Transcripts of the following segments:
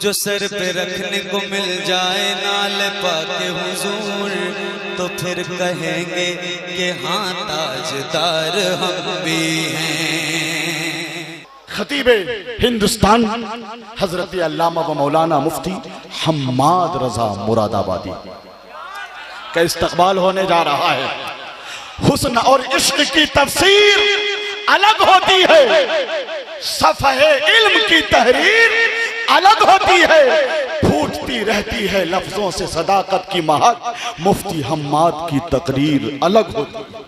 जो सर पे रखने को मिल जाए नाल पाके हुजूर, तो फिर कहेंगे कि हाँ ताजदार हम भी हैं। खतीबे हिंदुस्तान हजरत अल्लामा व मौलाना मुफ्ती हम्माद रजा मुरादाबादी का इस्तकबाल होने जा रहा है। हुस्न और इश्क की तफसीर अलग होती है, सफ़हे इल्म की तहरीर अलग होती है, फूटती रहती है लफ्जों से सदाकत की महक, मुफ्ती हम्माद की तकरीर अलग होती है।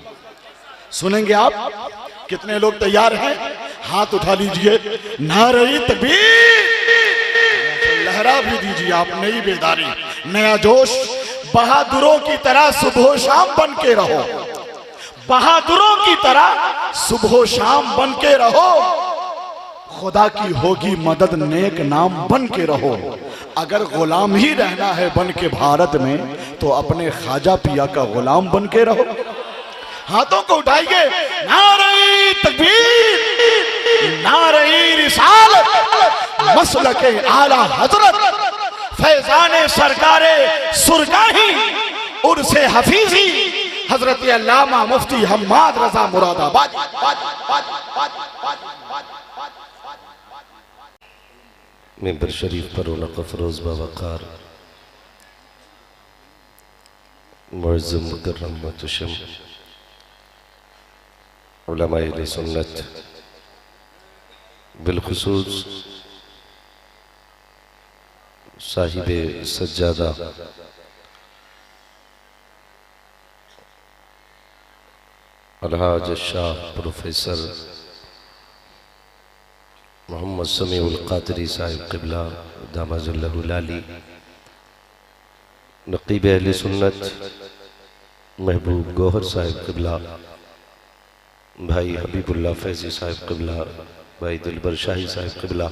सुनेंगे आप? कितने लोग तैयार हैं? हाथ उठा लीजिए। नारे तकबीर, लहरा भी दीजिए आप। नई बेदारी, नया जोश, बहादुरों की तरह सुबह शाम बन के रहो, बहादुरों की तरह सुबह शाम बन के रहो। खुदा की होगी मदद, नेक नाम बन के रहो। अगर गुलाम ही रहना है बन के भारत में, तो अपने ख्वाजा पिया का गुलाम बन के रहो। हाथों को उठाइए। नारे तकबीर, नारे रिसालत, मसलके आला हजरत, फैजाने सरकारे सुरगाही, उर्से हफीजी, हजरत अल्लामा मुफ्ती हम्माद रजा मुरादाबादी। मिंबर शरीफ पर रौनक अफरोज बावकार मुअज़्ज़म मुकर्रम मुहतशम उलमाए अहले सुन्नत, बिलखुसूस साहिबे सज्जादा अलहाज शाह प्रोफेसर मोहम्मद समीउल क़ादरी साहिब क़िबला दामजुल्लहु लाली, नक़ीब अहले सुन्नत महबूब गौहर साहिब क़िबला, भाई हबीबुल्लाह फैज़ी साहिब क़िबला, भाई दिलबर शाही साहिब क़िबला,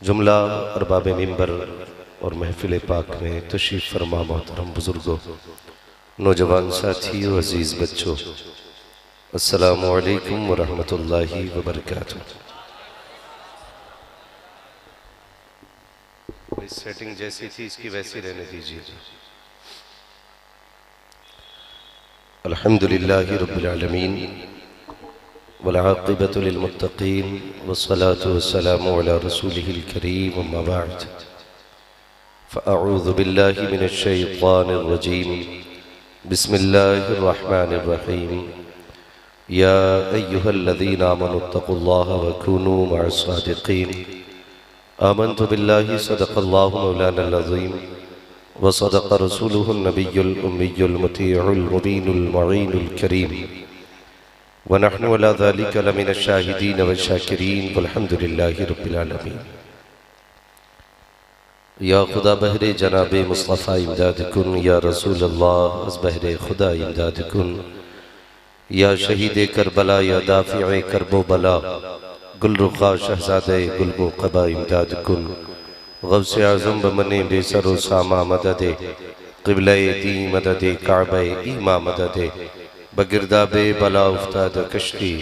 जुमला अरबाब मिंबर और महफिल पाक में तशरीफ़ फरमा मोहतरम बुजुर्गों, नौजवान साथियों, अजीज़ बच्चों, अस्सलामु अलैकुम व रहमतुल्लाहि व बरकातुहू। सेटिंग जैसी थी इसकी वैसी रहने दीजिए। अल्हम्दुलिल्लाहि रब्बिल आलमीन वल आक़िबतु लिल मुत्तक़ीन वस्सलातु वस्सलामु अला रसूलिहिल करीम अम्मा बअद फ़अऊज़ु बिल्लाहि मिनश शैतानिर रजीम बिस्मिल्लाहिर रहमानिर रहीम या अय्युहल्लज़ीना आमनुत्तक़ुल्लाहा व कूनू मअस सादिक़ीन आमन्तु बिल्लाहि सदक़ल्लाहु मौलानल अज़ीम व सदक़ रसूलुहुन नबियुल उम्मियुल मुतीउल मुबीनुल मुईनुल करीम व नहनु अला ज़ालिका लमिनश शाहिदीन व शाकिरीन वल्हम्दुलिल्लाहि रब्बिल आलमीन। या खुदा बहरे जनाबे मुस्तफ़ा इमदाद कुन, या रसूल अल्लाह अज़ बहरे खुदा इमदाद कुन, या शहीद करबला, या दाफ़िए करबो बला, गुलरुखा शहज़ादे गुलबो क़बा इमदाद कुन, गौसे आज़म बमने बेसरो सामा मददे, क़िबले दी मददे, काबे ईमा मददे, बगिरदाबे बला उफ्ताद कश्ती,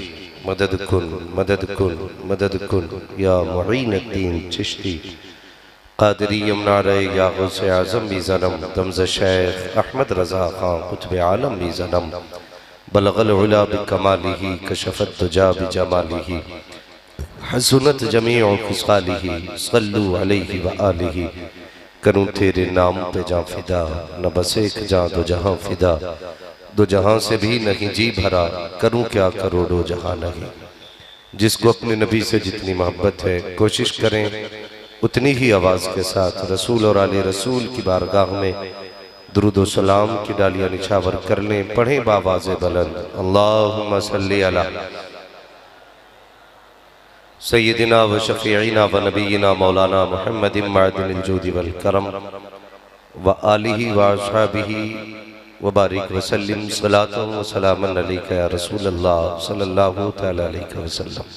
मदद कुन मदद कुन मदद कुन, या मुईनुद्दीन चिश्ती क़ादरी यमनारे, या गौसे आज़म भी ज़नम, दमज़ शेख अहमद रज़ा ख़ान क़ुत्ब आलम भी ज़नम, बलग़ल उला बिकमालिही कशफ़त दुजा बिजमालिही, हसनत जमीउ ख़िसालिही, सल्लु अलैहि व आलिही। करूँ तेरे नाम पे जाँ फिदा, न बस एक जाँ दो जहाँ फिदा, दो जहाँ से भी नहीं जी भरा, करूँ क्या करोड़ों जहाँ नहीं। जिसको अपने नबी से जितनी मोहब्बत है, कोशिश करें उतनी ही आवाज़ के साथ रसूल और आले रसूल की बारगाह में दुरूद व सलाम की डालियाँ निछावर कर लें। पढ़ें बावाज़े बुलंद, अल्लाहुम्मा सल्ली अला सय्यदिना व शफ़ीइना व नबीना मौलाना मुहम्मदिन मअदिनिल जूदि वल करम व आलिहि व अस्हाबिहि व बारिक व सल्लिम सलातन व सलामन अलैका या रसूल अल्लाह सल्लल्लाहु तआला अलैहि वसल्लम।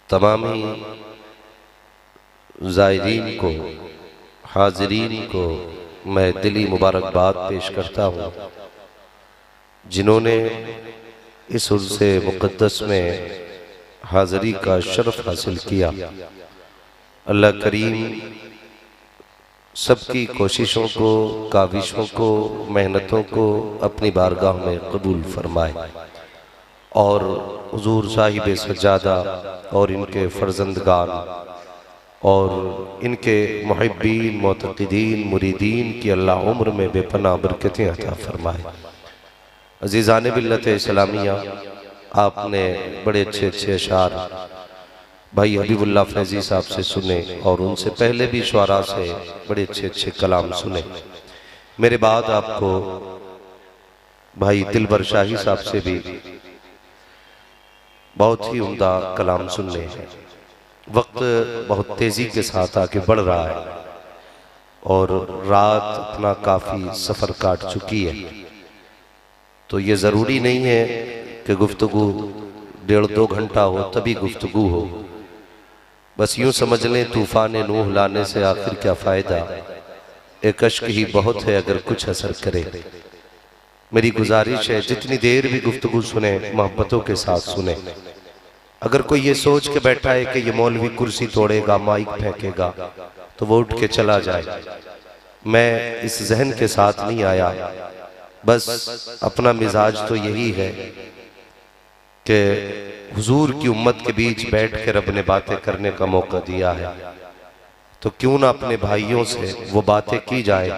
तमामी ज़ायरीन को, हाज़रीन को मैं दिली मुबारकबाद पेश करता हूँ, जिन्होंने इस उर्से मुक़द्दस में हाज़री का शर्फ हासिल किया। अल्लाह करीम सबकी कोशिशों को, काविशों को, मेहनतों को अपनी बारगाह में कबूल फरमाए और हुजूर साहिब सज्जादा और इनके फर्जंदगान और इनके मुहिब्बीन, मुतक़िदीन, मुरीदीन की अल्लाह उम्र में बेपनाह बरकतें अता फरमाए। अज़ीज़ान मिल्लत इस्लामिया, आपने बड़े अच्छे अच्छे अशार भाई हबीबुल्लाह फैज़ी साहब से सुने और उनसे पहले भी शुआरा से बड़े अच्छे अच्छे कलाम सुने। मेरे बाद आपको भाई दिलबर शाही साहब से भी बहुत ही उम्दा कलाम सुनने हैं। वक्त बहुत तेज़ी के साथ आगे बढ़ रहा है और रात अपना काफ़ी सफ़र काट चुकी है, तो ये ज़रूरी नहीं है कि गुफ्तगू 1.5-2 घंटा हो तभी गुफ्तगू हो। बस यूं समझ लें तूफ़ान नूह लाने से आखिर क्या फ़ायदा, एक अश्क ही बहुत है अगर कुछ असर करे। मेरी गुजारिश है जितनी देर भी गुफ्तगू सुने मोहब्बतों के साथ सुने। अगर कोई ये सोच के बैठा है कि ये मौलवी कुर्सी तोड़ेगा, माइक फेंकेगा, तो वो उठ के चला जाए। मैं इस जहन के साथ नहीं आया, बस अपना मिजाज तो यही है कि हुजूर की उम्मत के बीच बैठ के रब ने बातें करने का मौका दिया है, तो क्यों ना अपने भाइयों से वो बातें की जाए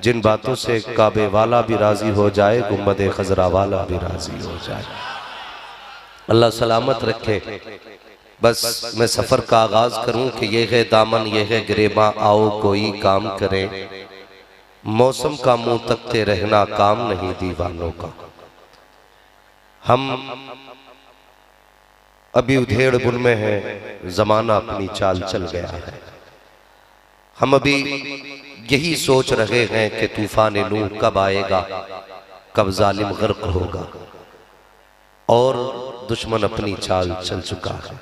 जिन बातों से काबे वाला भी राजी हो जाए, गुम्बद खजरा वाला भी राजी हो जाए। अल्लाह सलामत रखे। बस मैं सफर का आगाज करूं कि ये है दामन, ये है गिरेबा, आओ कोई काम करें। मौसम का मुंह तकते रहना काम नहीं दीवानों का। हम अभी उधेड़ बुन में हैं, जमाना अपनी चाल चल गया है। हम अभी यही सोच रहे हैं कि तूफान नूह कब आएगा, कब जालिम गर्क होगा, और दुश्मन अपनी चाल चल चुका है।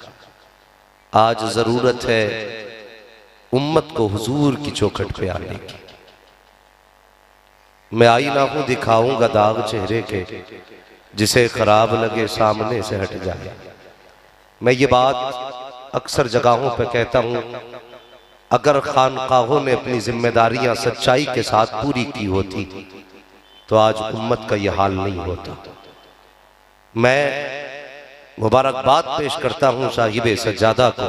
आज जरूरत है उम्मत को हुजूर की चौखट पे आने की। मैं आईना हूं, दिखाऊंगा दाग चेहरे के, जिसे खराब लगे सामने से हट जाए। मैं ये बात अक्सर जगहों पे कहता हूं, अगर खानकाहों ने अपनी जिम्मेदारियां सच्चाई के साथ पूरी की होती तो आज उम्मत का यह हाल नहीं होता। मैं मुबारकबाद पेश करता हूं साहिब सज्जादा को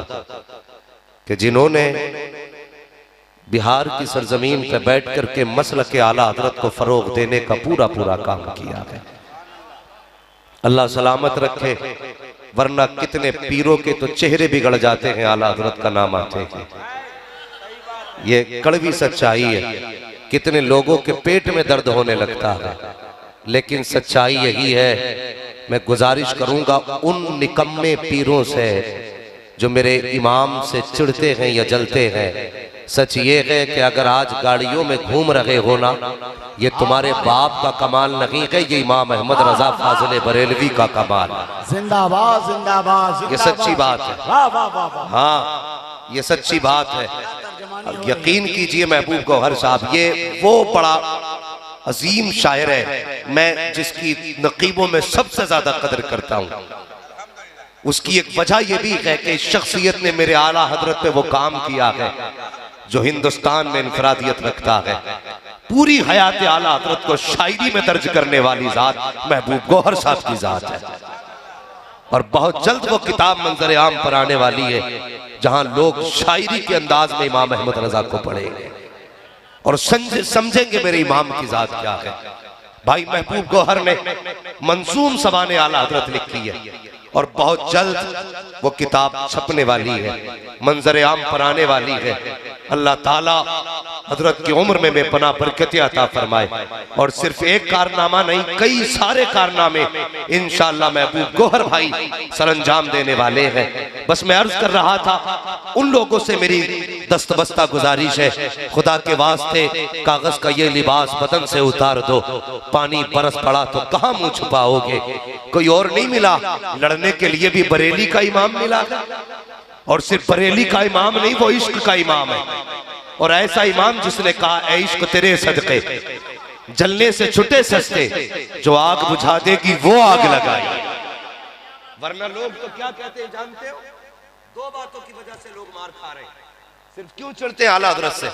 कि जिन्होंने बिहार की सरजमीन पर बैठ करके मसलक के आला हजरत को फरोग देने का पूरा पूरा काम किया है। अल्लाह सलामत रखे, वरना कितने पीरों के तो चेहरे बिगड़ जाते हैं आला हजरत का नाम आते हैं। ये कड़वी सच्चाई है। कितने लोगों के पेट में दर्द होने लगता है, लेकिन सच्चाई यही है। मैं गुजारिश करूंगा उन निकम्मे पीरों से जो मेरे इमाम से चिढ़ते हैं या जलते हैं, सच ये है कि अगर आज गाड़ियों में घूम रहे हो ना, ये तुम्हारे बाप का कमाल नहीं है, ये इमाम अहमद रजा फाजिल बरेलवी का कमाल। जिंदाबाद जिंदाबाद, ये सच्ची बात है। हाँ, ये सच्ची बात है। यकीन कीजिए महबूब गौहर साहब, ये वो बड़ा अजीम शायर है, मैं जिसकी नकीबों में सबसे ज्यादा कदर करता हूँ। उसकी एक वजह यह भी है कि शख्सियत ने मेरे आला हजरत पे वो काम किया है जो हिंदुस्तान में इनफरादियत रखता है। पूरी हयात आला हजरत को शायरी में दर्ज करने वाली जात महबूब गौहर साहब की जात है, और बहुत जल्द वो किताब मंजर आम पर आने वाली है जहां लोग शायरी के अंदाज में इमाम अहमद रजा को पढ़ेंगे और समझेंगे मेरे इमाम की जात क्या है। भाई महबूब गौहर ने मंसूम सवाने आला हजरत लिखी है और बहुत जल्द वो किताब छपने वाली है, मंजर आम पर आने वाली है। अल्लाह ताला हजरत की उम्र में बेपनाह बरकतें अता फरमाए, और सिर्फ एक कारनामा नहीं, कई सारे कारनामे इंशाअल्लाह महबूब गौहर भाई सरंजाम देने वाले हैं। बस मैं अर्ज कर रहा था, उन लोगों से मेरी दस्तबस्ता गुजारिश है, खुदा के वास्ते कागज का ये लिबास बदन से उतार दो। पानी बरस पड़ा तो कहां मुंह छुपाओगे, कोई और नहीं मिला, लड़ने के लिए भी बरेली का इमाम मिला, और सिर्फ बरेली का इमाम नहीं, वो इश्क का इमाम है। और ऐसा इमाम जिसने कहा, ऐ इश्क तेरे सदके जलने से छुटे सस्ते, जो आग बुझा देगी वो आग लगाई। वरना लोग तो क्या कहते हैं जानते हो? दो बातों की वजह से लोग मार खा रहे हैं। सिर्फ क्यों चढ़ते हैं आला हजरत से?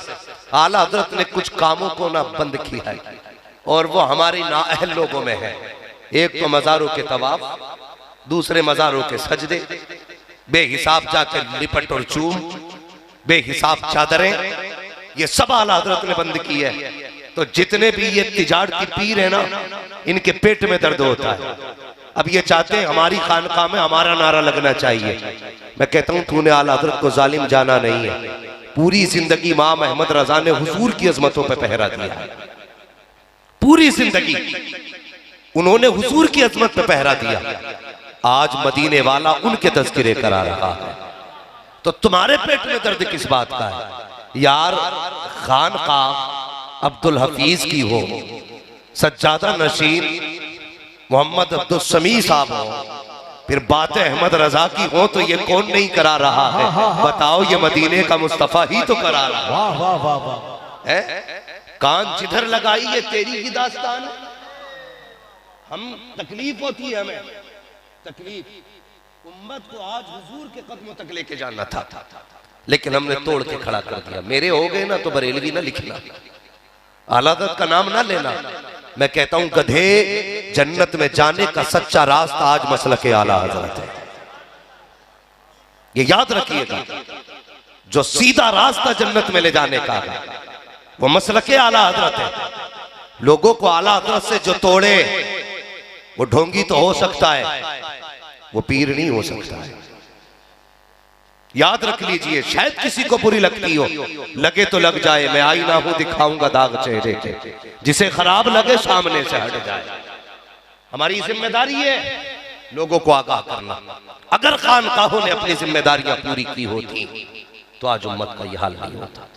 आला हजरत ने कुछ कामों को ना बंद किया है और वो हमारी नाअहल लोगों में है। एक तो मज़ारों के तवाफ, दूसरे मज़ारों के सजदे, बेहिसाब जाकर लिपट और चूम, बेहिसाब चादरें, ये सब आला हजरत ने बंद की है। तो जितने भी ये तिजाड़ की पीर है ना, इनके पेट में दर्द होता है। अब ये चाहते हैं हमारी खानकाह में हमारा नारा लगना चाहिए। मैं कहता हूं तूने आला हजरत को जालिम जाना नहीं है। पूरी जिंदगी इमाम अहमद रजा ने हुजूर की अजमतों पे पहरा दिया है। पूरी जिंदगी उन्होंने हुजूर की अजमत पे पहरा दिया। आज मदीने वाला उनके तज़किरे करा रहा है, तो तुम्हारे पेट में दर्द किस बात का है यार? खानकाह अब्दुल हफीज की हो, सज्जादा नशीन मोहम्मद अब्दुल समी साहब हो, फिर बात अहमद रजा की हो, तो ये कौन नहीं करा रहा है? बताओ, ये मदीने का मुस्तफा ही तो करा रहा है। वाह वाह वाह वाह। कान जिधर लगाई ये तेरी ही दास्तान है। हम तकलीफ होती है, हमें तकलीफ। उम्मत को आज हुजूर के कदमों तक लेके जाना था, लेकिन हमने तोड़ के खड़ा कर दिया। मेरे हो गए ना तो बरेलवी ना लिखना, आला हज़रत का नाम ना लेना। मैं कहता हूं गधे, जन्नत में जाने का सच्चा रास्ता आज मसलके आला हज़रत है। ये याद रखिएगा, जो सीधा रास्ता जन्नत में ले जाने का है वो मसलके आला हज़रत है। लोगों को आला हज़रत से जो तोड़े वो ढोंगी तो हो सकता है, वो पीर नहीं हो सकता है। याद रख लीजिए, शायद किसी को बुरी लगती हो, लगे तो लग जाए। मैं आईना हूं, दिखाऊंगा दाग चेहरे के, जिसे खराब लगे सामने से हट जाए। हमारी जिम्मेदारी है लोगों को आगाह करना। अगर खानकाहों ने अपनी जिम्मेदारियां पूरी की होती तो आज उम्मत का यह हाल नहीं होता।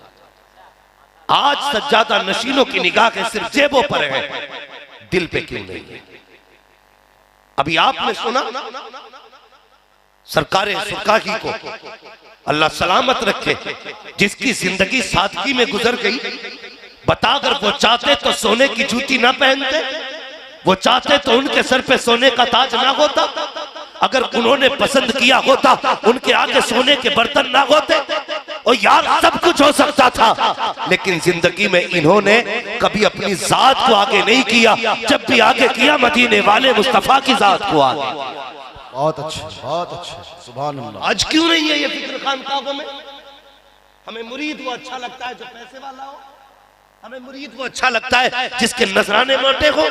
आज सज्जादा नशीनों की निगाह के सिर्फ जेबों पर है, दिल पे क्यों नहीं है? अभी आपने सुना सरकारे सुरकाही को अल्लाह सलामत रखे, जिसकी जिंदगी सादगी में गुजर गई। बता, अगर वो चाहते तो सोने की जूती ना पहनते, वो चाहते तो उनके सर पे सोने का ताज ना होता, अगर उन्होंने पसंद किया होता उनके आगे सोने के बर्तन ना होते। और यार, सब कुछ हो सकता था, लेकिन जिंदगी में इन्होंने कभी अपनी जात को आगे नहीं किया। जब भी आगे किया, मदीने वाले मुस्तफा की जात को आगे। बहुत अच्छा, बहुत अच्छा, सुभान अल्लाह। आज क्यों नहीं है ये फिक्र खानकाहों में? हमें मुरीद वो अच्छा लगता है जो पैसे वाला हो, हमें मुरीद वो अच्छा लगता है जिसके नजराने मोटे हो,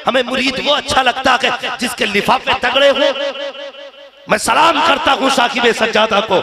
हमें मुरीद वो अच्छा लगता है जिसके लिफाफे तगड़े हो। मैं सलाम करता हूँ साकिब सज्जादा को,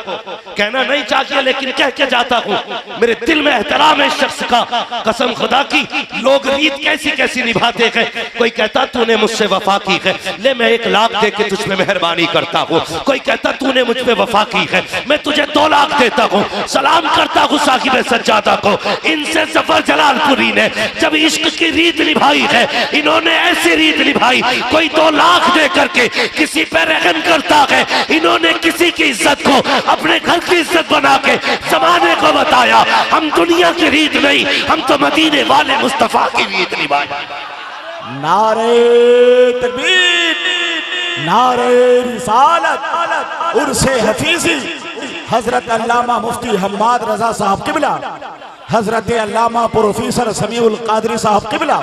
कहना नहीं चाहिए लेकिन कह के जाता हूँ, मेरे दिल में एहतराम है इस शख्स का। कसम खुदा की, लोग रीत कैसी कैसी निभाते हैं। कोई कहता तूने मुझसे वफा की है, ले मैं 1 लाख दे के तुझ पे मेहरबानी करता हूँ। कोई कहता तूने मुझ पे वफा की है, मैं तुझे 2 लाख देता हूँ। सलाम करता हूँ साकिब सज्जादा को। इनसे जफर जलालपुरी ने जब इश्क की रीत निभाई है, इन्होंने ऐसी रीत निभाई, कोई 2 लाख दे करके किसी पे रहम करता है। इन्होंने किसी की इज्जत को अपने घर की इज्जत बना के जमाने को बताया, हम दुनिया की रीत नहीं, हम तो मदीने वाले मुस्तफा की रीत निभाए। नारे तकबीर, नारे रिसालत, उर्से हफीजी, हजरत अल्लामा मुफ्ती हम्माद रजा साहब किबला, हजरत अल्लामा प्रोफेसर समीउल कादरी साहब किबला।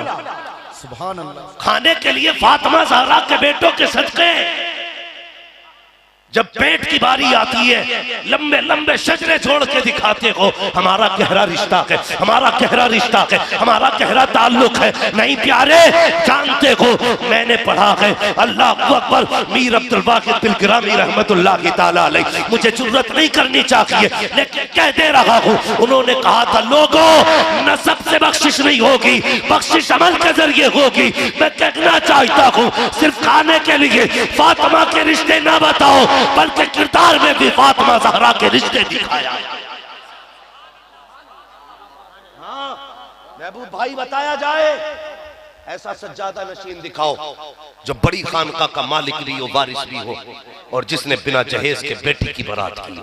सुभान अल्लाह। खाने के लिए फातिमा ज़हरा के बेटों के सदके जब पेट की बारी आती है, लंबे लंबे शजरे छोड़ के दिखाते हो हमारा गहरा रिश्ता है, हमारा गहरा रिश्ता है, हमारा गहरा ताल्लुक है। नहीं प्यारे, जानते हो मैंने पढ़ा है, अल्लाह अकबर, मीर अब्दुल वाहिद बिलगिरामी रहमतुल्लाह ताला अलैह। मुझे जुर्रत नहीं करनी चाहिए लेकिन कह दे रहा हूँ, उन्होंने कहा था लोगों, नसब से बख्शिश नहीं होगी, बख्शिश अमल के जरिए होगी। मैं कहना चाहता हूँ, सिर्फ खाने के लिए फातिमा के रिश्ते ना बताओ, बल्कि किरदार में भी फातिमा ज़हरा के रिश्ते दिखाया। हाँ, महबूब भाई बताया जाए, ऐसा सज्जादा नशीन दिखाओ जो बड़ी खानका का मालिक भी हो, वारिस भी हो, और जिसने बिना जहेज के बेटी की बारात की।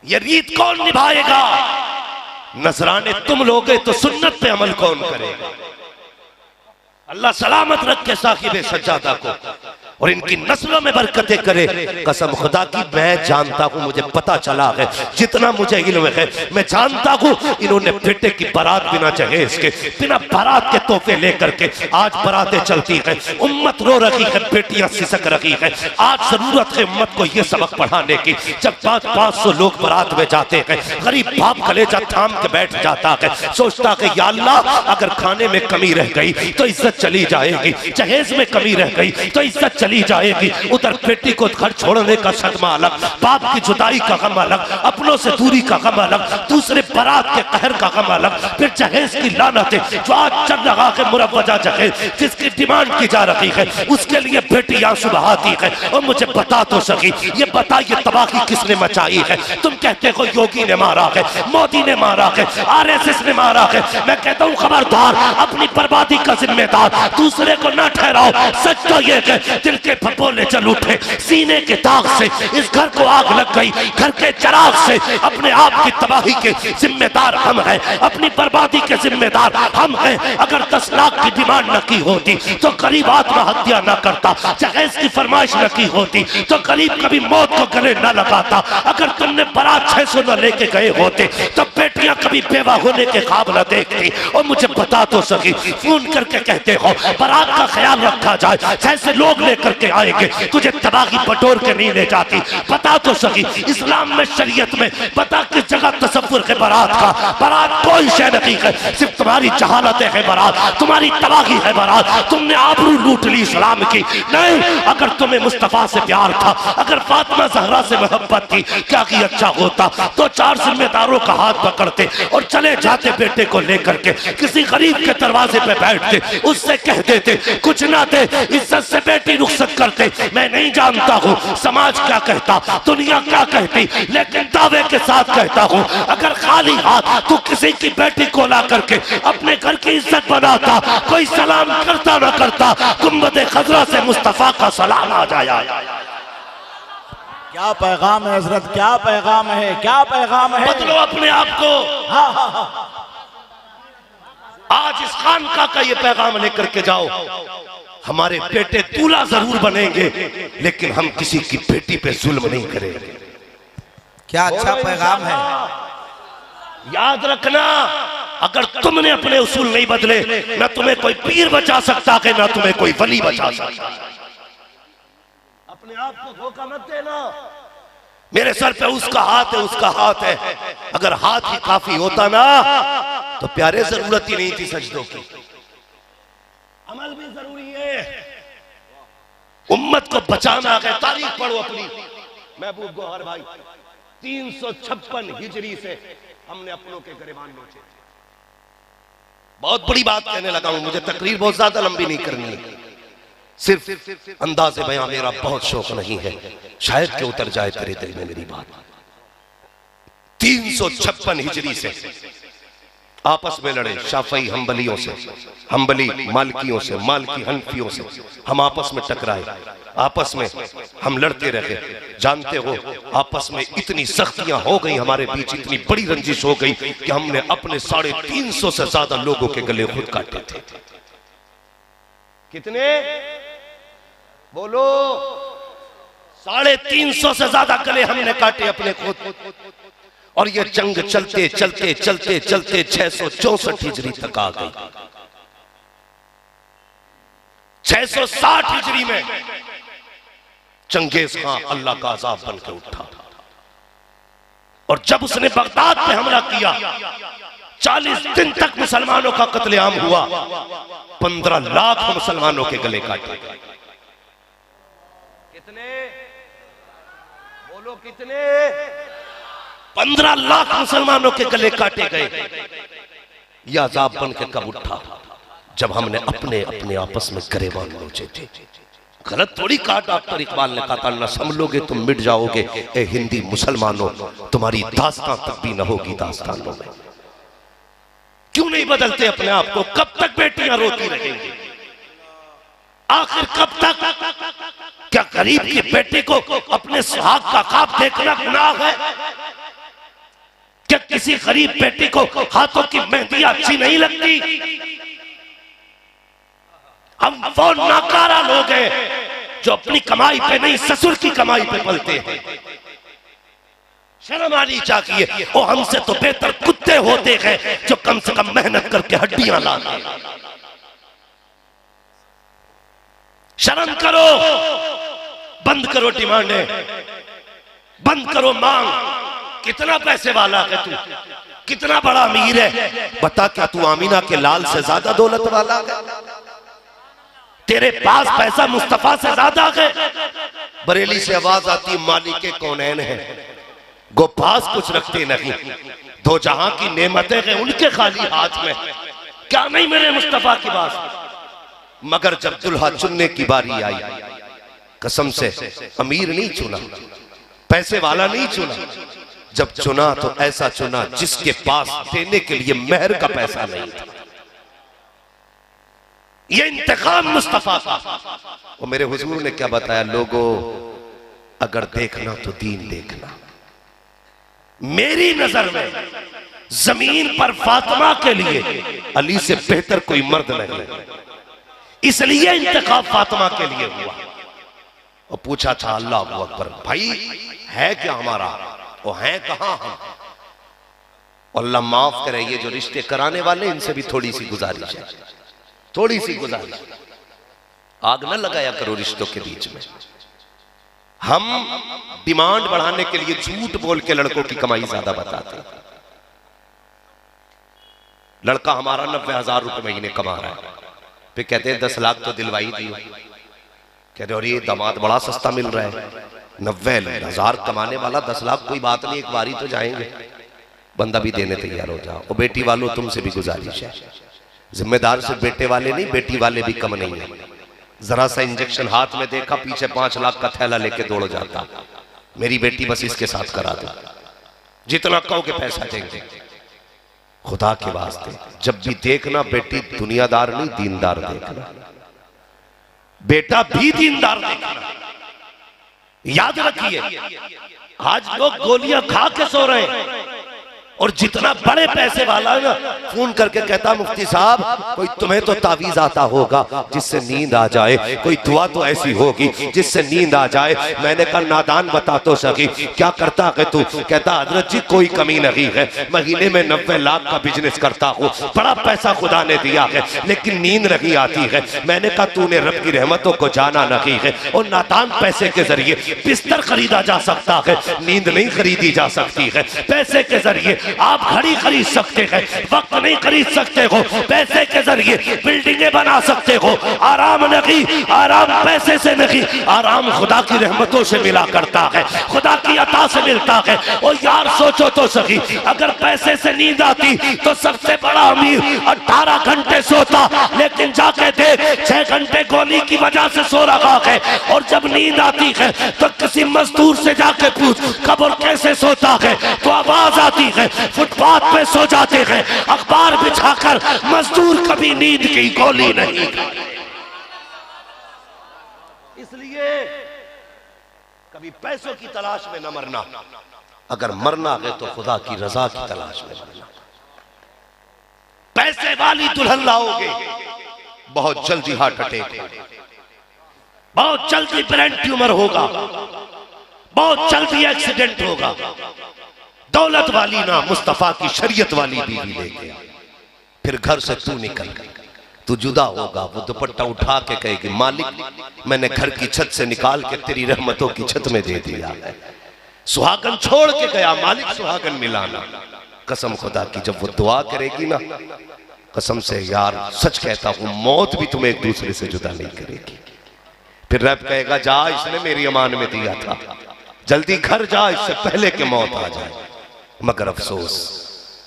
ये रीत कौन निभाएगा? नजराने तुम लोगे तो सुन्नत पे अमल कौन करेगा? अल्लाह सलामत रखे साहिब सज्जादा को और इनकी नस्लों में बरकतें करे। कसम खुदा की मैं जानता हूँ, मुझे पता चला है, जितना मुझे इल्म है मैं जानता हूँ, इन्होंने बेटे की बारात बिना जहेज के, बिना बारात के तोहफे लेकर के आज बारातें चलती है, उम्मत रो रही है, बेटियां सिसक रही है। आज जरूरत है उम्मत को ये सबक पढ़ाने की। जब 500 लोग बारात में जाते हैं, गरीब बाप कलेजा थाम के बैठ जाता है, सोचता है या अल्लाह अगर खाने में कमी रह गई तो इज्जत चली जाएगी, जहेज में कमी रह गई तो इज्जत चली जाएगी। उधर बेटी को घर छोड़ने का सदमा अलग, बाप की जुदाई का गम अलग, अपनों से दूरी का गम अलग, दूसरे बारात के कहर का गम अलग, फिर जहेज की लानतें जो आज चल रहा है मुरव्वजा जहेज, जिसकी डिमांड की जा रही है, उसके लिए बेटी आंसू बहाती है। और मुझे बता तो सकी, ये बताइए तबाही किसने मचाई है? तुम कहते हो योगी ने मारा है, मोदी ने मारा है, RSS ने मारा है। मैं कहता हूँ खबरदार, अपनी बर्बादी का जिम्मेदार दूसरे को ना ठहराओ। सच तो ये है दिल के फपोले चल उठे, सीने के दाग से इस घर को आग लग गई, घर के चिराग से अपने आप की तबाही के जिम्मेदार हम हैं, अपनी बर्बादी के जिम्मेदार हम हैं। अगर 10 लाख की डिमांड न की होती तो गरीब आत्महत्या न करता, जहेज की फरमाइश न की होती तो गरीब कभी मौत को गले न लगाता। अगर तुमने बारात 600 न लेके गए होते तो बेटियां कभी बेवा होने के ख्वाब न देखती। और मुझे बता तो सकी, फोन करके कहते हो बारात का ख्याल रखा जाए, जैसे लोग लेकर के आएंगे, तुझे तबाही बटोर के नहीं ले जाती। बता तो सकी, इस्लाम में शरीयत में बता किस जगह तसव्वुर है बारात का? बारात कोई शय नहीं है, सिर्फ तुम्हारी जहालतें है बारात, तुम्हारी तबाही है बारात। तुमने आबरू लूट ली इस्लाम की। नहीं, अगर तुम्हें मुस्तफा से प्यार था, अगर फातिमा ज़हरा से मोहब्बत थी, क्या की अच्छा होता तो 4 जिम्मेदारों का हाथ पकड़ते और चले जाते बेटे को लेकर के, किसी गरीब के दरवाजे पे बैठते, उससे कह देते कुछ ना दे, इज्जत से बेटी रुखसत करते। मैं नहीं जानता हूँ समाज क्या कहता, दुनिया क्या कहती, लेकिन दावे के साथ कहता हूँ, अगर खाली हाथ तू किसी की बेटी को ला करके अपने घर की इज्जत बनाता, कोई सलाम करता ना करता, गुंबद खजरा से मुस्तफा का सलाम आ जाया। क्या पैगाम है हजरत, क्या पैगाम है, क्या पैगाम है। बदलो अपने आप को। हाँ हाँ हाँ। आज इस खानका का ये पैगाम लेकर के जाओ, हमारे बेटे दूल्हा जरूर बनेंगे लेकिन हम किसी की बेटी पे जुल्म नहीं करेंगे। क्या अच्छा पैगाम है। याद रखना, अगर तुमने अपने उसूल नहीं बदले, ना तुम्हें कोई पीर बचा सकता है, ना तुम्हें कोई वली बचा सकता। अपने आप को धोखा मत देना। मेरे सर पे उसका हाथ है, उसका हाथ है। अगर हाथ ही काफी होता ना तो प्यारे जरूरत ही नहीं थी सजदों की। अमल भी जरूरी है। उम्मत को बचाना है। तारीख पढ़ो अपनी, महबूब गौहर भाई, 356 हिजरी से हमने अपनों के गिरबान नोचे। बहुत बड़ी बात कहने लगा हूं, मुझे तकरीर बहुत ज्यादा लंबी नहीं करनी है, सिर्फ अंदाज़े बयां मेरा बहुत शौक नहीं है, शायद कि उतर जाए तेरे दिल में मेरी बात। 356 हिजरी से आपस में लड़े, शाफई हम्बलियों से, हम्बली मालकियों से, मालकी हनफियों से, हम आपस में टकराए, आपस में हम लड़ते रहे। जानते हो आपस में इतनी सख्तियां हो गई, हमारे बीच इतनी बड़ी रंजिश हो गई कि हमने अपने 350 से ज्यादा लोगों के गले खुद काटे थे। कितने बोलो? 350 से ज्यादा गले हमने काटे अपने खुद। और ये जंग चलते चलते चलते चलते 664 हिजरी तक आ गई। 660 हिजरी में चंगेज खां अल्लाह का अजाब बन के उठा, और जब उसने बगदाद पे हमला किया 40 दिन तक मुसलमानों का कत्लेआम हुआ, 15 लाख मुसलमानों के गले काटे। कितने बोलो? कितने? 15 लाख मुसलमानों के गले काटे गए। यह अजाब बन के कब उठा? जब हमने अपने अपने आपस में गरेबान नोचे थे। गलत थोड़ी कहा डॉक्टर इकबाल ने, कहा न संभलोगे तुम मिट जाओगे, ए हिंदी मुसलमानों तुम्हारी दास्तां तक भी न होगी दास्तानों में। क्यों नहीं बदलते अपने आप को? कब तक बेटियां रोती रहेंगी? आखिर कब तक? क्या गरीब की बेटी को अपने सुहाग का ख्वाब देखना गुनाह है? क्या किसी गरीब बेटी को हाथों की मेहंदी अच्छी नहीं लगती? हम वो नाकारा लोग हैं जो अपनी कमाई पे नहीं ससुर की कमाई पे पलते हैं। शर्म आनी चाहिए। वो हमसे तो बेहतर कुत्ते होते हैं जो कम से कम मेहनत करके हड्डियां लाते। शर्म करो, बंद करो डिमांडें, बंद करो मांग। कितना पैसे वाला है तू, कितना बड़ा अमीर है, बता क्या तू आमीना के लाल से ज्यादा दौलत वाला है? तेरे पास पैसा मुस्तफा से ज्यादा है। बरेली से आवाज आती मालिक कौनैन है, गो पास कुछ रखते नहीं, दो जहां की नेमतें हैं उनके खाली हाथ में, क्या नहीं मेरे मुस्तफा की बात। मगर जब दुल्हा चुनने की बारी आई, कसम से अमीर नहीं चुना, पैसे वाला नहीं चुना। जब चुना तो ऐसा चुना जिसके पास देने के लिए मेहर का पैसा नहीं था। ये इंतकाम मुस्तफा का। और मेरे हुजूर ने क्या बताया, लोगों अगर देखना तो दीन देखना। मेरी नजर में जमीन पर फातिमा के लिए अली से बेहतर कोई मर्द नहीं, इसलिए इंतखाब फातिमा के लिए हुआ। और पूछा था अल्लाह अकबर, भाई है क्या हमारा, वो है कहां हम? अल्लाह माफ करे, ये जो रिश्ते कराने वाले इनसे भी थोड़ी सी गुजारिश है, थोड़ी सी गुजारिश। आग न लगाया करो रिश्तों के बीच में। हम डिमांड बढ़ाने के लिए झूठ बोल के लड़कों की कमाई ज्यादा बताते हैं। लड़का हमारा 90,000 रुपए महीने कमा रहा है, फिर कहते हैं 10 लाख तो दिलवाई दी। कहते और ये दामाद बड़ा सस्ता मिल रहा है, 90,000 कमाने वाला 10 लाख कोई बात नहीं, एक बारी तो जाएंगे। बंदा भी देने तैयार हो जाओ। और बेटी वालों तुमसे भी गुजारिश है, जिम्मेदार सिर्फ बेटे वाले नहीं, बेटी वाले भी कम नहीं है। जरा सा इंजेक्शन हाथ में देखा, पीछे 5 लाख का थैला लेके दौड़ जाता। मेरी बेटी बस इसके साथ करा दो, जितना कहोगे पैसा देंगे। खुदा के वास्ते जब भी देखना बेटी दुनियादार नहीं दीनदार देखना, बेटा भी दीनदार देखना। याद रखिए, आज लोग गोलियां खा के सो रहे हैं, और जितना बड़े पैसे वाला है ना, फोन करके कहता मुफ्ती साहब कोई तुम्हें तो तावीज आता होगा जिससे नींद आ जाए, कोई दुआ तो ऐसी होगी जिससे नींद आ जाए। मैंने कहा नादान बता तो सकी, क्या करता है तू? कहता हजरत जी कोई कमी नहीं है, महीने में 90 लाख का बिजनेस करता हूँ, बड़ा पैसा खुदा ने दिया है, लेकिन नींद नहीं आती है। मैंने कहा तूने रब की रहमतों को जाना नहीं है, और नादान पैसे के जरिए बिस्तर खरीदा जा सकता है, नींद नहीं खरीदी जा सकती है। पैसे के जरिए आप घड़ी खरीद सकते हैं, वक्त नहीं खरीद सकते हो। पैसे के जरिए बिल्डिंगें बना सकते हो, आराम नहीं, आराम पैसे से नहीं, आराम खुदा की रहमतों से मिला करता है, खुदा की अता से मिलता है। और यार सोचो तो सही, अगर पैसे से नींद आती तो सबसे बड़ा अमीर 18 घंटे सोता, लेकिन जाके देख 6 घंटे गोली की वजह से सो रहा है। और जब नींद आती है तो किसी मजदूर से जाके पूछ कब्र कैसे सोता है, तो आवाज आती है फुटपाथ पे सो जाते हैं, अखबार बिछाकर। मजदूर कभी नींद की गोली नहीं खाते। इसलिए कभी पैसों की तलाश में न मरना, अगर मरना है तो खुदा की रजा की तलाश में मरना। पैसे वाली दुल्हन लाओगे, बहुत जल्दी हार्ट अटैक, बहुत जल्दी ब्रेन ट्यूमर होगा, बहुत जल्दी एक्सीडेंट होगा। दौलत वाली ना, मुस्तफा की शरीयत वाली बीवी लेके फिर घर से तू निकल, तू जुदा होगा। वो दुपट्टा उठा के कहेगी मालिक मैंने घर की छत से निकाल के तेरी रहमतों की छत में दे दिया है। सुहागन छोड़ के गया, मालिक सुहागन मिलाना। कसम खुदा की जब वो दुआ करेगी ना, कसम से यार सच कहता हूं, मौत भी तुम्हें एक दूसरे से जुदा नहीं करेगी। फिर रब कहेगा जा, इसने मेरी अमान में दिया था, जल्दी घर जा, इससे पहले कि मौत आ जाए। मगर अफसोस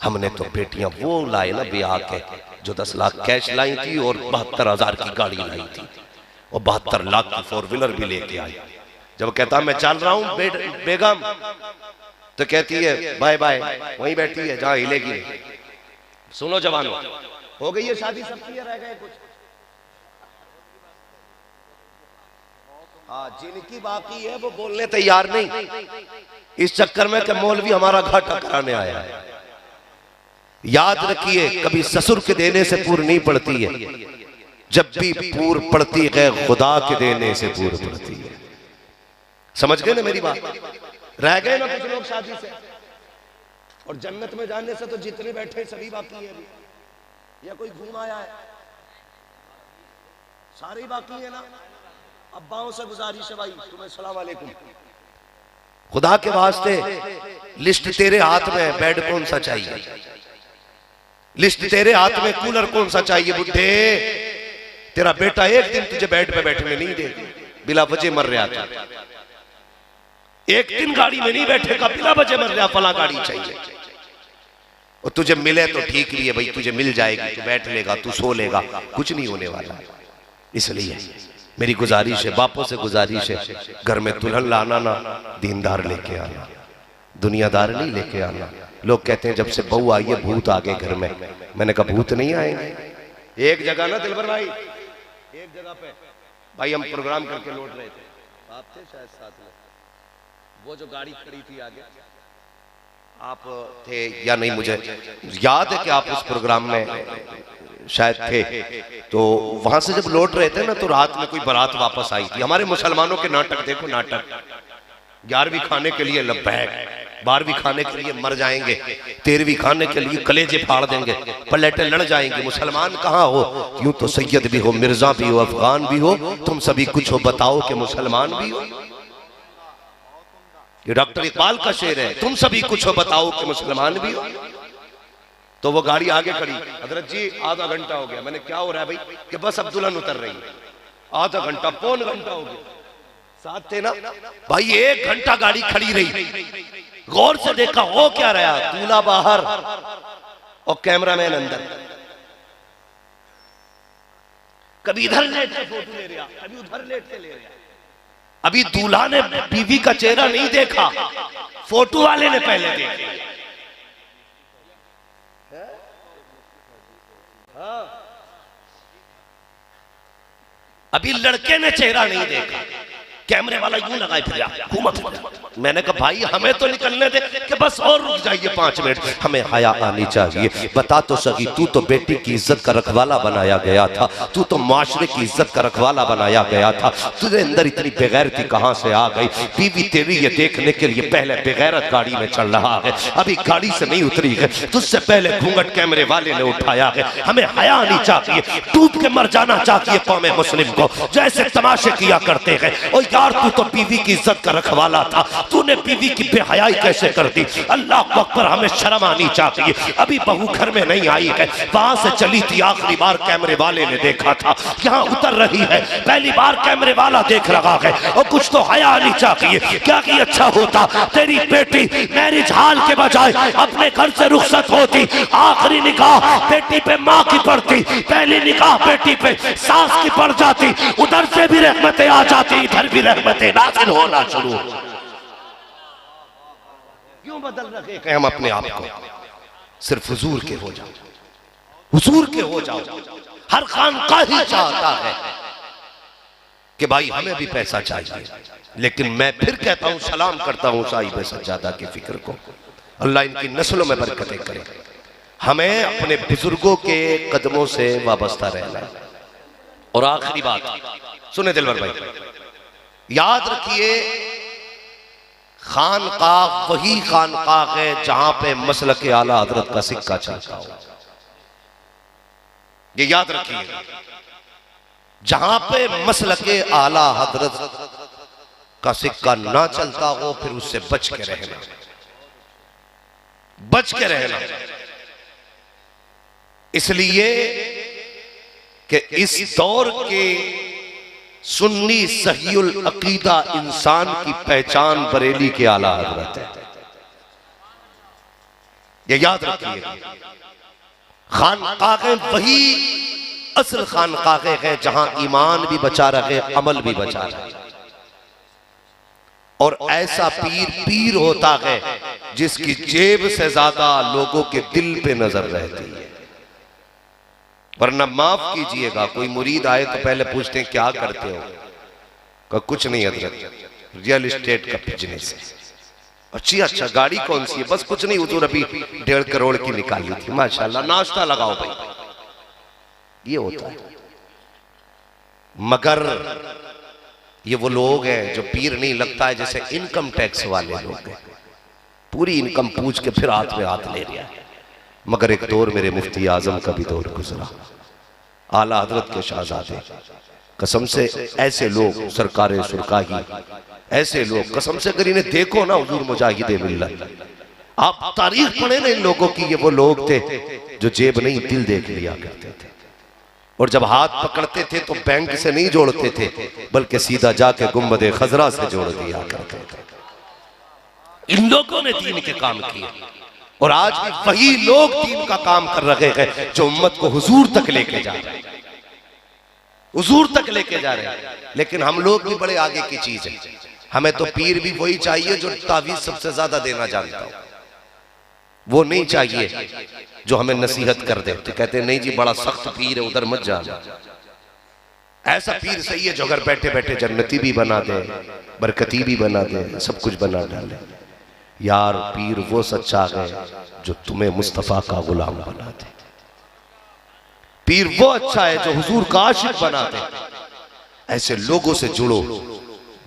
हमने तो बेटियां वो लाई ना ब्याह के, जो 10 लाख कैश लाई थी और 72,000 की गाड़ी लाई थी, और 72 लाख की 4 व्हीलर भी लेके आई। जब कहता मैं चल रहा हूं बेगम, तो कहती है बाय बाय, वहीं बैठी है जहां हिलेगी। सुनो जवानों, हो गई है शादी सबकी, रह गए कुछ? हाँ, जिनकी बाकी है वो बोलने तैयार नहीं, इस चक्कर में कि मौलवी हमारा घाटा कराने आया है। याद रखिए, कभी ससुर के देने से पूरी नहीं पड़ती है, जब भी पूर पड़ती है खुदा के देने से पूर पड़ती है। समझ गए ना मेरी बात? रह गए ना कुछ लोग शादी से, और जन्नत में जाने से तो जितने बैठे सभी बाकी है अभी। या कोई घूम आया है? सारे ही बाकी है ना। अब्बाओं से गुजारिश है भाई, तुम्हें सलाम वालेकुम, खुदा के वास्ते लिस्ट तेरे हाथ में, बेड कौन सा चाहिए? लिस्ट तेरे हाथ में, कूलर कौन सा चाहिए? बुढ़े, तेरा बेटा एक दिन तुझे बेड पे बैठने नहीं देगा, बिला वजह मर रहा था। एक दिन गाड़ी में नहीं बैठेगा, बिला वजह मर रहा, फला गाड़ी चाहिए। और तुझे मिले तो ठीक भी है भाई, तुझे मिल जाएगी, तू बैठ लेगा, तू सो लेगा, कुछ नहीं होने वाला। इसलिए मेरी गुजारिश है, बापों से गुजारिश है, घर में दुल्हन लाना ना दीनदार लेके आना, दुनियादार नहीं लेके आना। लोग कहते हैं जब से बहू आई है भूत आ गए घर में। मैंने कहा भूत नहीं आएंगे। एक जगह ना दिलबर भाई, एक जगह पे भाई हम प्रोग्राम करके लौट रहे थे, आप थे शायद साथ में, वो जो गाड़ी खड़ी थी आगे, आप थे या नहीं मुझे याद है कि आप उस प्रोग्राम में शायद थे। तो वहां से जब लौट रहे थे ना, तो रात में कोई बारात वापस आई थी। हमारे मुसलमानों के नाटक देखो, नाटक 11वीं खाने के लिए लब्बैक, 12वीं खाने के लिए मर जाएंगे, 13वीं खाने के लिए कलेजे फाड़ देंगे, पलेटे लड़ जाएंगे। मुसलमान कहाँ हो? यूं तो सैयद भी हो, मिर्जा भी हो, अफगान भी हो, तुम सभी कुछ हो, बताओ कि मुसलमान भी हो। ये डॉक्टर इकबाल का शेर है, तुम सभी कुछ हो, बताओ कि मुसलमान भी हो। तो वो गाड़ी आगे खड़ी, हजरत जी आधा घंटा हो गया। मैंने क्या हो रहा है भाई? कि बस अब दुल्हन उतर रही है। आधा घंटा, पौन घंटा हो गया, साथ थे ना भाई। 1 घंटा गाड़ी खड़ी रही, गौर से देखा हो क्या रहा, दूल्हा बाहर और कैमरामैन अंदर। कभी इधर लेट के फोटो ले रहा, कभी उधर लेट के ले रहा। अभी दूल्हा ने बीवी का चेहरा नहीं देखा, फोटो वाले ने पहले देखा। अभी लड़के ने चेहरा नहीं देखा, कैमरे वाला यूं लगाए फिर घूमा फिर। मैंने कहा भाई हमें तो निकलने दे, कि बस और रुक जाइए 5 मिनट, हमें हया आनी चाहिए। बता तो सही, तू तो बेटी की इज्जत का रखवाला बनाया गया था, तू तो माशरे की इज्जत का रखवाला बनाया गया था, तुझे अंदर इतनी बेगैरती कहां से आ गई? बीवी तेरी ये देखने के लिए पहले बेगैरत गाड़ी में चल रहा है, अभी गाड़ी से नहीं उतरी है, तुझसे पहले घूंघट कैमरे वाले ने उठाया है। हमें हया आनी चाहिए, डूब के मर जाना चाहिए कौम मुस्लिम को, जैसे तमाशे किया करते हैं। और यार तू तो बीवी की इज्जत का रखवाला था, तूने बीवी की बेहयाई कैसे कर दी? अल्लाह अकबर, हमें शर्म आनी चाहिए। अभी बहू घर में नहीं आई है, वहां से चली थी, आखिरी बार कैमरे वाले ने देखा था, यहाँ उतर रही है, पहली बार कैमरे वाला देख रहा है, और कुछ तो हया आनी चाहिए। क्या कि अच्छा होता तेरी बेटी मैरिज हाल के बजाय अपने घर से रुखसत होती, आखिरी निकाह बेटी पे माँ की पड़ती, पहली निकाह बेटी पे सास की पड़ जाती, उधर से भी रहमतें आ जाती, इधर भी रहमतें नाज़िल होना शुरू। क्यों बदल रखे हैं हम अपने आप को? सिर्फ हुजूर के हो जाओ, हुजूर के हो जाओ। हर खानका ही चाहता है कि भाई हमें भी पैसा चाहिए, लेकिन मैं फिर कहता हूं, सलाम करता हूं साहिब सज्जादा की फिक्र को, अल्लाह इनकी नस्लों में बरकतें करे। हमें अपने बुजुर्गों के कदमों से वाबस्ता रहना। और आखिरी बात सुने दिलवर भाई, याद रखिए, खानकाह वही खानकाह है जहां पे मसलक आला हजरत का सिक्का चलता हो। ये याद रखिए, जहां पे मसलक आला हजरत का सिक्का ना चलता हो, फिर उससे बच के रहना, बच के रहना। इसलिए कि इस दौर के सुन्नी सहीउल अकीदा इंसान की पहचान बरेली के आला हजरत है। ये याद रखिए, खानकाहें वही असल खानकाहें हैं जहां ईमान भी बचा रहे, अमल भी बचा रहे। और ऐसा पीर पीर होता है जिसकी जेब से ज्यादा लोगों के दिल पे नजर रहती है। वरना माफ कीजिएगा, कोई मुरीद आए तो पहले पूछते हैं क्या करते हो? का कुछ नहीं हजरत, रियल एस्टेट का बिजनेस है। अच्छा गाड़ी कौन सी है? बस कुछ नहीं हुजूर, अभी 1.5 करोड़ की निकाली थी, माशाल्लाह, नाश्ता लगाओ भाई। ये होता है। मगर ये वो लोग हैं जो पीर नहीं लगता है जैसे इनकम टैक्स वाले लोग हैं, पूरी इनकम पूछ के फिर हाथ में हाथ ले लिया। मगर एक दौर मेरे मुफ्ती आजम का भी दौर गुजरा, आला हजरत के शहजादे, कसम से ऐसे लोग सरकारे सुरकाही, ऐसे लोग कसम से अगर इन्हें देखो ना हुजूर मुजाहिदे मिल्लत, आप तारीख पढ़े ना इन लोगों की, ये वो लोग थे जो जेब नहीं दिल देख लिया करते थे। और जब हाथ पकड़ते थे तो बैंक से नहीं जोड़ते थे बल्कि सीधा जाके गुंबदे खजरा से जोड़ दिया करते थे। इन लोगों ने दीन के काम किए और आज भी वही लोग दीन का काम कर रहे हैं जो उम्मत को हुजूर तक लेके जा रहे हैं, हुजूर तक लेके जा रहे हैं। लेकिन हम लोग भी बड़े आगे की चीज है, हमें तो पीर भी वही चाहिए जो तावीज सबसे ज्यादा देना जानता हो, वो नहीं चाहिए जो हमें नसीहत कर दे। तो कहते नहीं जी बड़ा सख्त पीर है उधर मत जाना, ऐसा पीर सही है जो अगर बैठे बैठे जन्नती भी बना दे, बरकती भी बना दे, सब कुछ बना डाले। यार पीर वो सच्चा है जो तुम्हें मुस्तफा का गुलाम बना दे, पीर वो अच्छा है जो हुजूर का आशिक बना दे। ऐसे लोगों से जुड़ो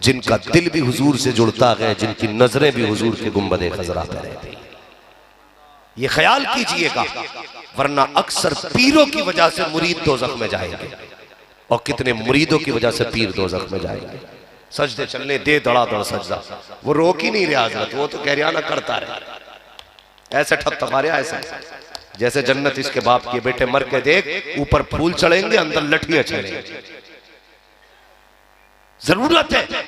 जिनका दिल भी हुजूर से जुड़ता है, जिनकी नजरें भी हुजूर के गुंबदे खजरा पे रहती हैं। ये ख्याल कीजिएगा, वरना अक्सर पीरों की वजह से मुरीद दोज़ख में जाएंगे और कितने मुरीदों की वजह से पीर दोज़ख में जाएंगे। सजदे चलने दे धड़ाधड़ सजदा, वो रोक ही नहीं रहा हजरत, वो तो कहरियाना करता रहे, ऐसे ठप मारे ऐसे जैसे जन्नत इसके बाप के बेटे मर के देख, ऊपर फूल चढ़ेंगे अंदर लठियां चढ़ेंगे। जरूरत है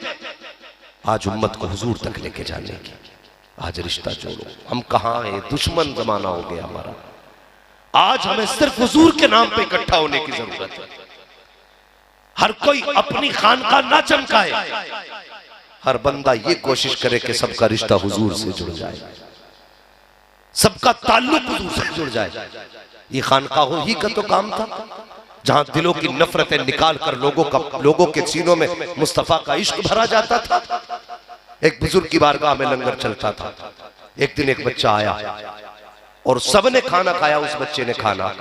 आज उम्मत को हुजूर तक लेके जाने की। आज रिश्ता जोड़ो, हम कहां हैं, दुश्मन जमाना हो गया हमारा। आज हमें सिर्फ हुजूर के नाम पे इकट्ठा होने की जरूरत है। हर कोई अपनी खानका ना चमकाए, हर बंदा ये कोशिश करे कि सबका रिश्ता हुजूर से जुड़ जाए, सबका ताल्लुक हुजूर से जुड़ जाए। ये खानकाहों ही का तो काम था जहां दिलों की नफरतें निकाल कर लोगों के सीनों में मुस्तफा का इश्क भरा जाता था। एक बुजुर्ग की बारगाह में लंगर चलता था। एक दिन एक बच्चा आया और सबने खाना खाया, उस बच्चे ने खाना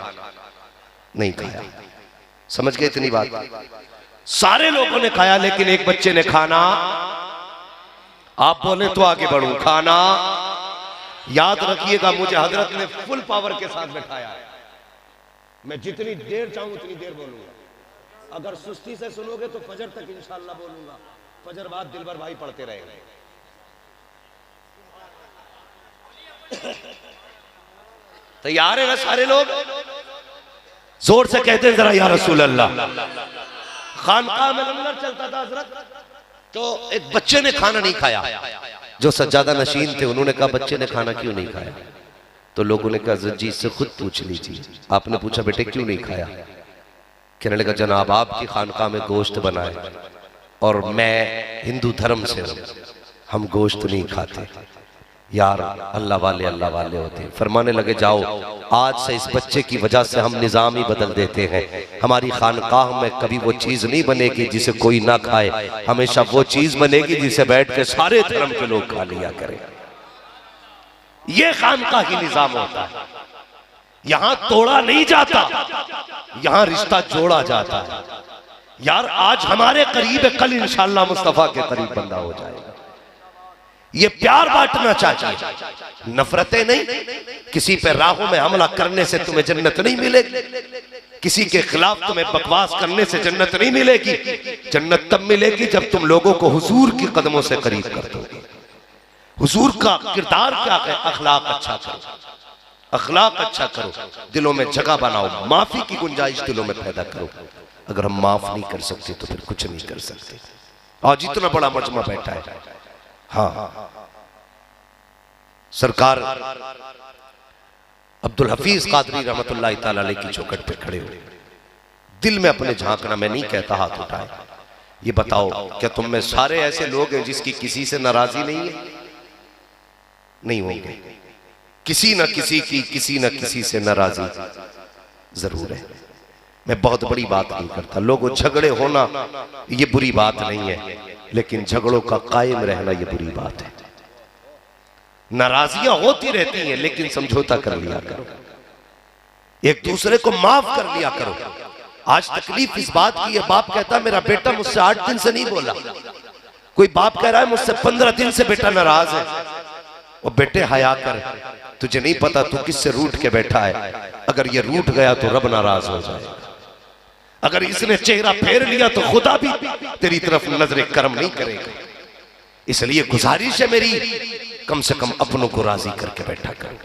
नहीं खाया। समझ गए इतनी बात? सारे लोगों ने खाया लेकिन एक बच्चे ने खाना, आप बोले तो आगे बढ़ूं, खाना याद रखिएगा मुझे हजरत ने फुल पावर के साथ बैठाया है। मैं जितनी देर चाहूं उतनी देर बोलूंगा, अगर सुस्ती से सुनोगे तो फजर तक इंशाअल्लाह बोलूंगा, फजर बाद दिलबर भाई पढ़ते रहेंगे। तैयार है ना सारे लोग? जोर से कहते हैं जरा या रसूल अल्लाह। खानकाह में लंगर चलता था हजरत, तो एक बच्चे ने खाना नहीं खाया। जो सज्जादा नशीन थे उन्होंने कहा बच्चे ने खाना क्यों नहीं खाया? तो लोगों ने कहा जी इससे खुद पूछ लीजिए। आपने पूछा बेटे क्यों नहीं खाया? कहने लगा जनाब आपकी खानकाह में गोश्त बना है और मैं हिंदू धर्म से हूं, हम गोश्त नहीं खाते। यार अल्लाह वाले होते। फरमाने लगे जाओ आज से इस बच्चे की वजह से हम निजाम ही बदल देते हैं। हमारी खानकाह में कभी वो चीज नहीं बनेगी जिसे कोई ना खाए, हमेशा वो चीज बनेगी जिसे बैठ के सारे धर्म के लोग खा लिया करें। ये खानकाह की निजाम होता है। यहां तोड़ा नहीं जाता, यहां रिश्ता जोड़ा जाता है। यार आज हमारे करीब है, कल इंशाअल्लाह मुस्तफा के करीब बंदा हो जाएगा। ये प्यार बांटना चाहिए, नफरतें नहीं। किसी पे राहों में हमला करने से तुम्हें जन्नत नहीं मिलेगी, किसी के खिलाफ तुम्हें बकवास करने से जन्नत नहीं मिलेगी। जन्नत तब मिलेगी जब तुम लोगों को हुजूर के कदमों से करीब कर दोगे। हुजूर का किरदार क्या है? अखलाक अच्छा करो, अखलाक अच्छा करो, दिलों में जगह बनाओ, माफी की गुंजाइश दिलों में पैदा करो। अगर हम माफ नहीं कर सकते तो फिर कुछ नहीं कर सकते। आज इतना बड़ा मजमा बैठा है। हाँ सरकार अब्दुल हफीज कादरी रहमतुल्लाह तआला अलैह की चौखट पे खड़े हुए, दिल में अपने झांकना, मैं नहीं कहता हाथ उठाए, ये बताओ क्या तुम में सारे ऐसे लोग हैं जिसकी किसी से नाराजगी नहीं है? नहीं होंगे। किसी न किसी की, किसी न किसी से नाराजगी जरूर है। मैं बहुत बड़ी बात नहीं करता, लोगों झगड़े होना ये बुरी बात नहीं है, लेकिन झगड़ों का कायम रहना ये बुरी बात है। नाराजगियां होती रहती हैं लेकिन समझौता कर लिया करो, एक दूसरे को माफ कर लिया करो। आज तकलीफ इस बात की है, बाप कहता मेरा बेटा मुझसे 8 दिन से नहीं बोला, कोई बाप कह रहा है मुझसे 15 दिन से बेटा नाराज है। वो बेटे हया कर, तुझे नहीं पता तू किससे रूठ के बैठा है, अगर ये रूठ गया तो रब नाराज हो जाएगा, अगर इसने चेहरा फेर लिया तो खुदा भी तेरी तरफ नजर करम नहीं करेगा। इसलिए गुजारिश है मेरी, कम से कम अपनों को राजी करके बैठा कर।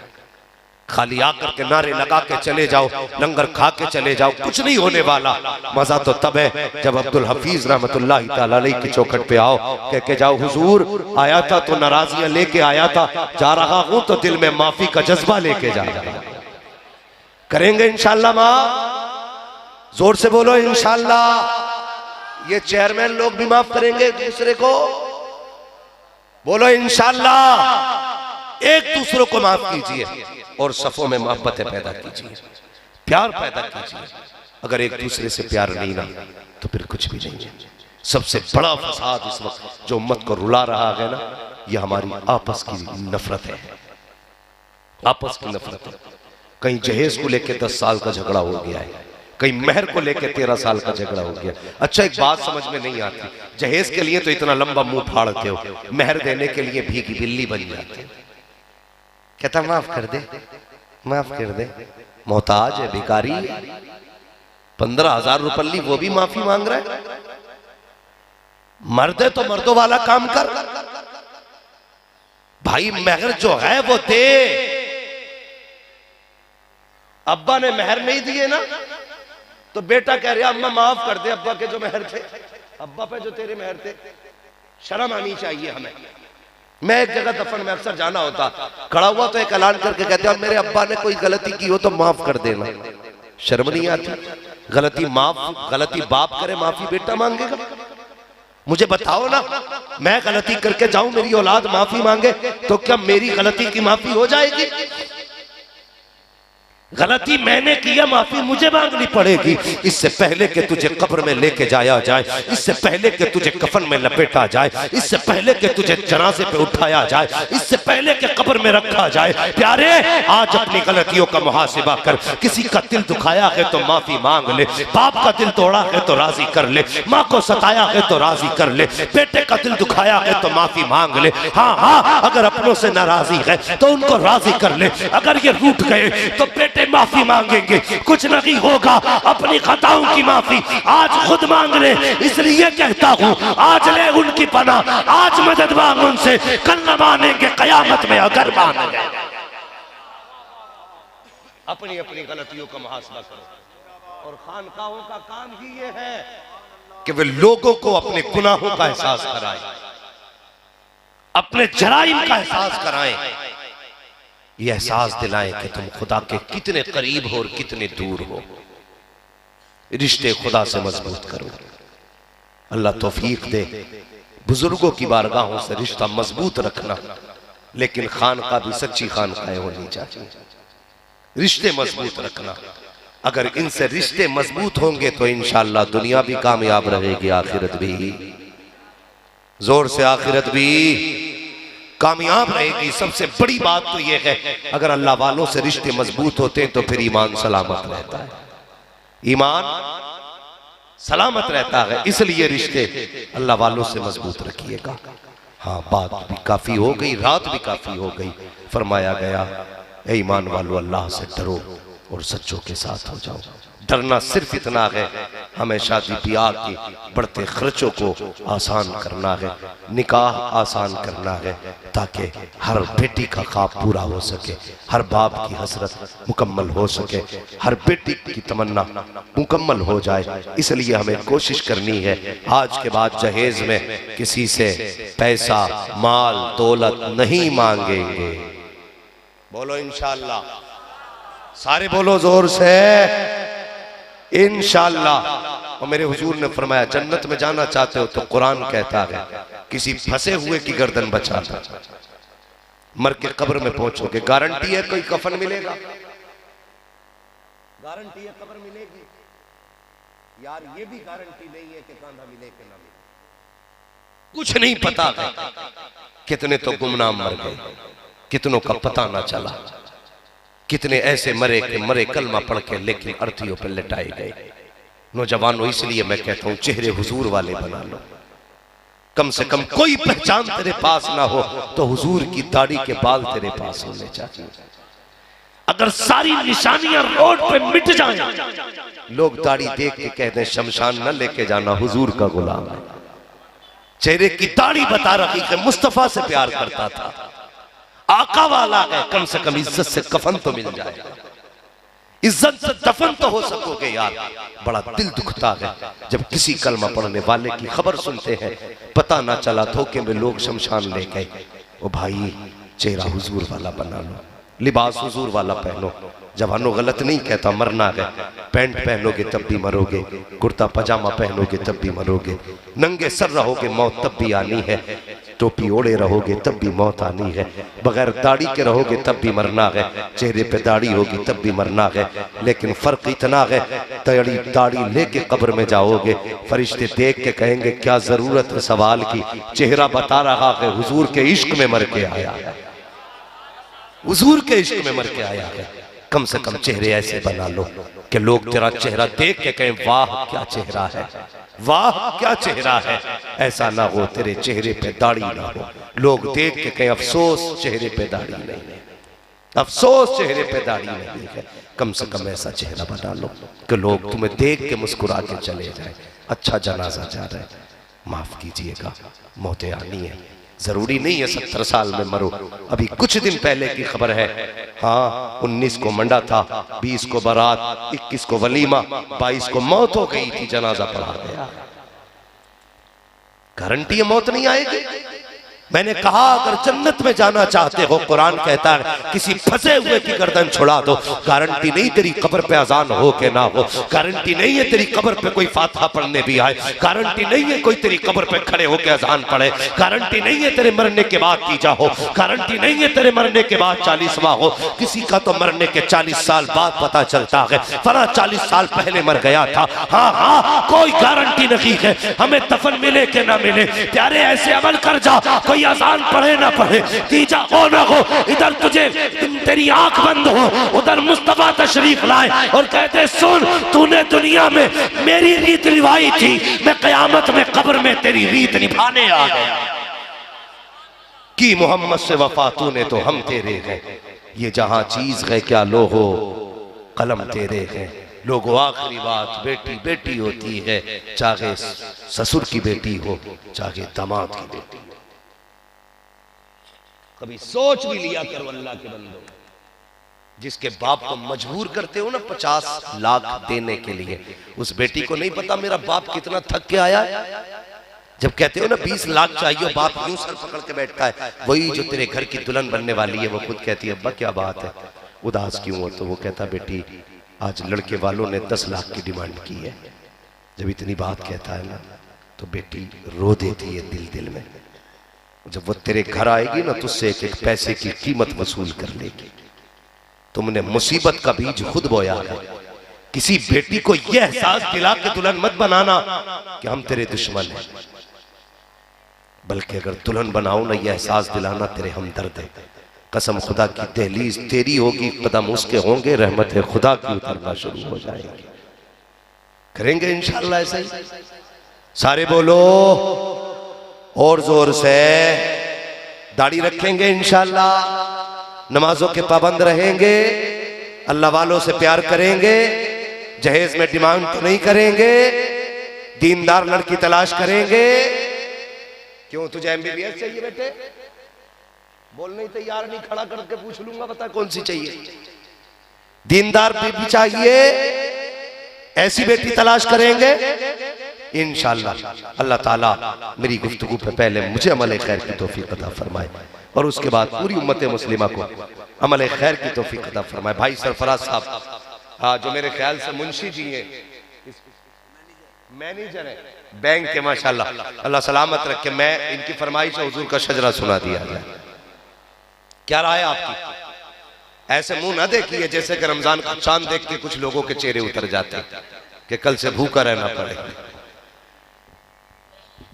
खाली आकर के नारे लगा के चले जाओ, लंगर खा के चले जाओ, कुछ नहीं होने वाला। मजा तो तब है जब अब्दुल हफीज रहमतुल्लाह तआला अलैह की चौखट पे आओ, कह के जाओ हुजूर आया था तो नाराजियां लेके आया था, जा रहा हूं तो दिल में माफी का जज्बा लेके जा रहा हूं। करेंगे इंशाअल्लाह मां, जोर से बोलो इंशाअल्लाह। ये चेयरमैन लोग भी माफ करेंगे एक दूसरे को, बोलो इंशाअल्लाह। एक दूसरे को माफ कीजिए और सफों में मोहब्बतें पैदा कीजिए, प्यार पैदा कीजिए। अगर एक दूसरे से प्यार नहीं ना तो फिर कुछ भी नहीं है। सबसे बड़ा फसाद इस वक्त जो उम्मत को रुला रहा है ना, यह हमारी आपस की नफरत है, आपस की नफरत है। कहीं जहेज को लेकर 10 साल का झगड़ा हो गया है, कहीं मेहर को लेकर 13 साल का झगड़ा हो गया। अच्छा एक बात समझ में नहीं आती, जहेज के लिए तो इतना लंबा मुंह फाड़ते हो, मेहर देने के लिए भीगी बिल्ली बन जाते हो। कहता माफ कर दे, माफ कर दे, मोहताज है, भिखारी है, 15,000 रुपये वो भी माफी मांग रहा है। मर्द है तो मर्दों वाला काम कर भाई, मेहर जो है वो दे। अब्बा ने मेहर नहीं दिए ना तो बेटा कह रहा अम्मा माफ कर दे अब्बा के जो मेहर थे, अब्बा पे जो तेरे मेहर थे। शर्म आनी चाहिए हमें। मैं एक जगह दफन में अक्सर जाना होता, खड़ा हुआ तो एक ऐलान करके कहते हैं मेरे अब्बा ने कोई गलती की हो तो माफ कर देना। शर्म नहीं आती? गलती गलती बाप करे, माफी बेटा मांगेगा? मुझे बताओ ना, मैं गलती करके जाऊं मेरी औलाद माफी मांगे तो क्या मेरी गलती की माफी हो जाएगी? गलती मैंने किया, माफी मुझे मांगनी पड़ेगी। इससे पहले कि तुझे कब्र में लेके जाया जाए, इससे पहले कि तुझे कफन में लपेटा जाए, इससे पहले कि तुझे जनाजे पे उठाया जाए, इससे पहले कि कब्र में रखा जाए, प्यारे आज अपनी गलतियों का मुहासिबा कर। किसी का दिल दुखाया है तो माफी मांग ले, बाप का दिल तोड़ा है तो राजी कर ले, माँ को सताया है तो राजी कर ले, बेटे का दिल दुखाया है तो माफी मांग ले। हाँ हाँ, अगर अपनों से नाराजी है तो उनको राजी कर ले। अगर ये रूठ गए तो बेटे माफी मांगेंगे, कुछ नहीं होगा। अपनी खताओं की माफी आज खुद मांग ले। इसलिए कहता हूं आज ले उनकी पनाह, आज मदद मांग उनसे, कल न मानेंगे कयामत में अगर मान गए। अपनी अपनी गलतियों का मुहासबा करो। और खानकाहों का काम ही ये है कि वे लोगों को अपने गुनाहों का एहसास कराएं, अपने जराइम का एहसास कराएं, ये एहसास दिलाएं कि तुम खुदा के कितने करीब हो और कितने दूर हो। रिश्ते खुदा से मजबूत करो। अल्लाह तौफीक दे बुजुर्गों की बारगाहों से रिश्ता मजबूत रखना, लेकिन खानका भी सच्ची खानकाएं होनी चाहिए। रिश्ते मजबूत रखना, अगर इनसे रिश्ते मजबूत होंगे तो इंशाअल्लाह दुनिया भी कामयाब रहेगी, आखिरत भी। जोर से आखिरत भी कामयाब रहेगी। सबसे बड़ी बात तो यह है, अगर अल्लाह वालों से रिश्ते मजबूत होते हैं तो फिर ईमान सलामत रहता है, ईमान सलामत रहता है। इसलिए रिश्ते अल्लाह वालों से मजबूत रखिएगा। हाँ, बात भी काफी हो गई, रात भी काफी हो गई। फरमाया गया ए ईमान वालों, अल्लाह से डरो और सच्चों के साथ हो जाओ। डरना सिर्फ इतना है, हमें शादी ब्याह के बढ़ते खर्चों को आसान करना है, निकाह आसान करना है, ताकि हर बेटी का ख्वाब पूरा हो सके, हर बाप की हसरत मुकम्मल हो सके, हर बेटी की तमन्ना मुकम्मल हो जाए। इसलिए हमें कोशिश करनी है आज के बाद जहेज में किसी से पैसा माल दौलत नहीं मांगेंगे। बोलो इंशाअल्लाह, सारे बोलो जोर से इंशाअल्लाह। और मेरे हुजूर ने फरमाया जन्नत में जाना चाहते हो तो कुरान कहता है किसी फंसे हुए की गर्दन बचा दो, मर के कब्र में पहुंचोगे। गारंटी है कोई कफन मिलेगा? गारंटी है कब्र मिलेगी? यार ये भी गारंटी नहीं है कि कांधा मिले कि ना मिले। कुछ नहीं पता है। कितने तो गुमनाम मर गए, कितनों का पता ना चला, कितने ऐसे मरे के मरे कलमा पढ़ के लेकिन अर्थियों पर लटाए गए। नौजवानों, इसलिए मैं कहता हूं चेहरे हुजूर वाले बना लो। कम से कम कोई पहचान तेरे पास ना हो तो हुजूर की दाढ़ी के बाल तेरे पास होने चाहिए। अगर सारी निशानियां रोड पे मिट जाएं, लोग दाढ़ी देख के कहते हैं शमशान न लेके जाना, हुजूर का गुलाम है। चेहरे की दाढ़ी बता रही है मुस्तफा से प्यार करता था, आका वाला है, कम से कम इज्जत से कफन तो मिल जाएगा, इज्जत से दफन तो हो सकोगे यार। बड़ा दिल दुखता है जब किसी कलमा पढ़ने वाले की खबर सुनते हैं, पता ना चला धोखे में लोग शमशान ले गए। ओ भाई, चेहरा हुजूर वाला बना लो, लिबास हुजूर वाला पहनो। जवानों, गलत नहीं कहता, मरना है, पैंट पहनोगे तब भी मरोगे, कुर्ता पजामा पहनोगे तब भी मरोगे, नंगे सर रहोगे मौत तब भी आनी है, टोपी ओढ़े रहोगे तब भी मौत आनी है, बगैर दाढ़ी के रहोगे तब भी मरना है, चेहरे पे दाढ़ी होगी तब भी मरना है। लेकिन फर्क इतना है, दाढ़ी लेके कब्र में जाओगे, फरिश्ते देख के कहेंगे क्या जरूरत है सवाल की, चेहरा बता रहा है हुजूर के इश्क में मर के आया है, हुजूर के इश्क में मर के आया है। कम से कम चेहरे ऐसे बना लो कि लोग तेरा चेहरा देख के कहें वाह क्या चेहरा है, वाह क्या चेहरा है। ऐसा ना हो तेरे चेहरे पे दाढ़ी ना हो, लोग देख के कहें अफसोस चेहरे पे दाढ़ी नहीं है, अफसोस चेहरे पे दाढ़ी नहीं है। कम से कम ऐसा चेहरा बना लो कि लोग तुम्हें देख के मुस्कुरा के चले जाए, अच्छा जनाजा जा रहा है, माफ कीजिएगा मौतें आनी है, जरूरी नहीं है 70 साल में मरो। अभी कुछ दिन पहले की खबर है, हाँ 19 को मंडा था, 20 को बारात, 21 को वलीमा, 22 को मौत हो गई थी, जनाजा पढ़ा गया। गारंटी है मौत नहीं आएगी। मैंने कहा अगर जन्नत में जाना चाहते हो, कुरान कहता है किसी फंसे हुए की गर्दन छुड़ा दो, गारंटी नहीं तेरी कब्र पे अजान हो के ना हो, गारंटी नहीं है तेरी कब्र पे कोई फातिहा पढ़ने भी आए, गारंटी नहीं है कोई तेरी कब्र पे खड़े होके अजान पढ़े, गारंटी नहीं है तेरे मरने के बाद तीजा हो, गारंटी नहीं है तेरे मरने के बाद 40वां हो। किसी का तो मरने के 40 साल बाद पता चलता है फला 40 साल पहले मर गया था। हाँ हाँ, कोई गारंटी नहीं है हमें दफन मिले के ना मिले। प्यारे ऐसे अमल कर जा, कोई अजान पढ़े ना पढ़े, तीजा हो ना हो, इधर तुझे तेरी आंख बंद हो, उधर मुस्तफा तशरीफ लाए और कहते सुन तूने दुनिया में मेरी रीत निभाई थी, मैं कयामत में कब्र में तेरी रीत निभाने आ गया। कि मोहम्मद से वफा तूने तो हम तेरे हैं, ये जहां चीज है क्या लो हो कलम तेरे हैं। लोगों आखिरी बात बेटी बेटी होती है, चाहे ससुर की बेटी हो चाहे दामाद की बेटी हो। कभी सोच भी लिया करो अल्लाह के बंदो, जिसके बाप को मजबूर करते हो ना 50 लाख देने के लिए, उस बेटी को नहीं पता मेरा बाप कितना थक के आया है। जब कहते हो ना 20 लाख चाहिए, बाप यूं सर पकड़ के बैठता है, वही जो तेरे घर की दुल्हन बनने वाली है वो खुद कहती है अब्बा क्या बात है, उदास क्यों हो? तो वो कहता बेटी आज लड़के वालों ने 10 लाख की डिमांड की है। जब इतनी बात कहता है ना तो बेटी रो देती है दिल दिल में। जब वो तेरे घर आएगी ना तुझसे एक एक पैसे की कीमत वसूल कर लेगी। तुमने मुसीबत का बीज खुद बोया है। किसी बेटी को यह एहसास दिला के दुल्हन मत बनाना कि हम तेरे दुश्मन हैं, बल्कि अगर दुल्हन बनाओ ना यह एहसास दिलाना तेरे हमदर्द है। कसम खुदा की दहलीज तेरी होगी, कदम उसके होंगे, रहमत है खुदा की उतरना शुरू हो जाएगी। करेंगे इंशाअल्लाह ऐसा ही। सारे बोलो और जोर से, दाढ़ी रखेंगे इंशाअल्लाह, नमाजों के पाबंद रहेंगे, अल्लाह वालों से प्यार करेंगे, जहेज में डिमांड तो नहीं करेंगे, दीनदार लड़की तलाश करेंगे। क्यों तुझे MBBS चाहिए बेटे? बोलने ही तैयार नहीं, खड़ा करके पूछ लूंगा बता कौन सी चाहिए। दीनदार बीबी चाहिए, ऐसी बेटी तलाश करेंगे इंशाअल्लाह। अल्लाह ताला मेरी गुफ्तगू पे पहले मुझे अमल खैर की तौफीक अता फरमाए और उसके बाद पूरी उम्मत मुस्लिमा को अमल खैर की तौफीक अता फरमाए। भाई सरफराज साहब जो मेरे ख्याल से मुंशी जी हैं, मैनेजर है बैंक के, माशाल्लाह अल्लाह सलामत रखे। मैं इनकी फरमाइश हुजूर का शजरा सुना दिया जाए। क्या राय आपकी? ऐसे मुंह ना देखिए जैसे कि रमजान का चांद देख के कुछ लोगों के चेहरे उतर जाते कि कल से भूखा रहना पड़ेगा।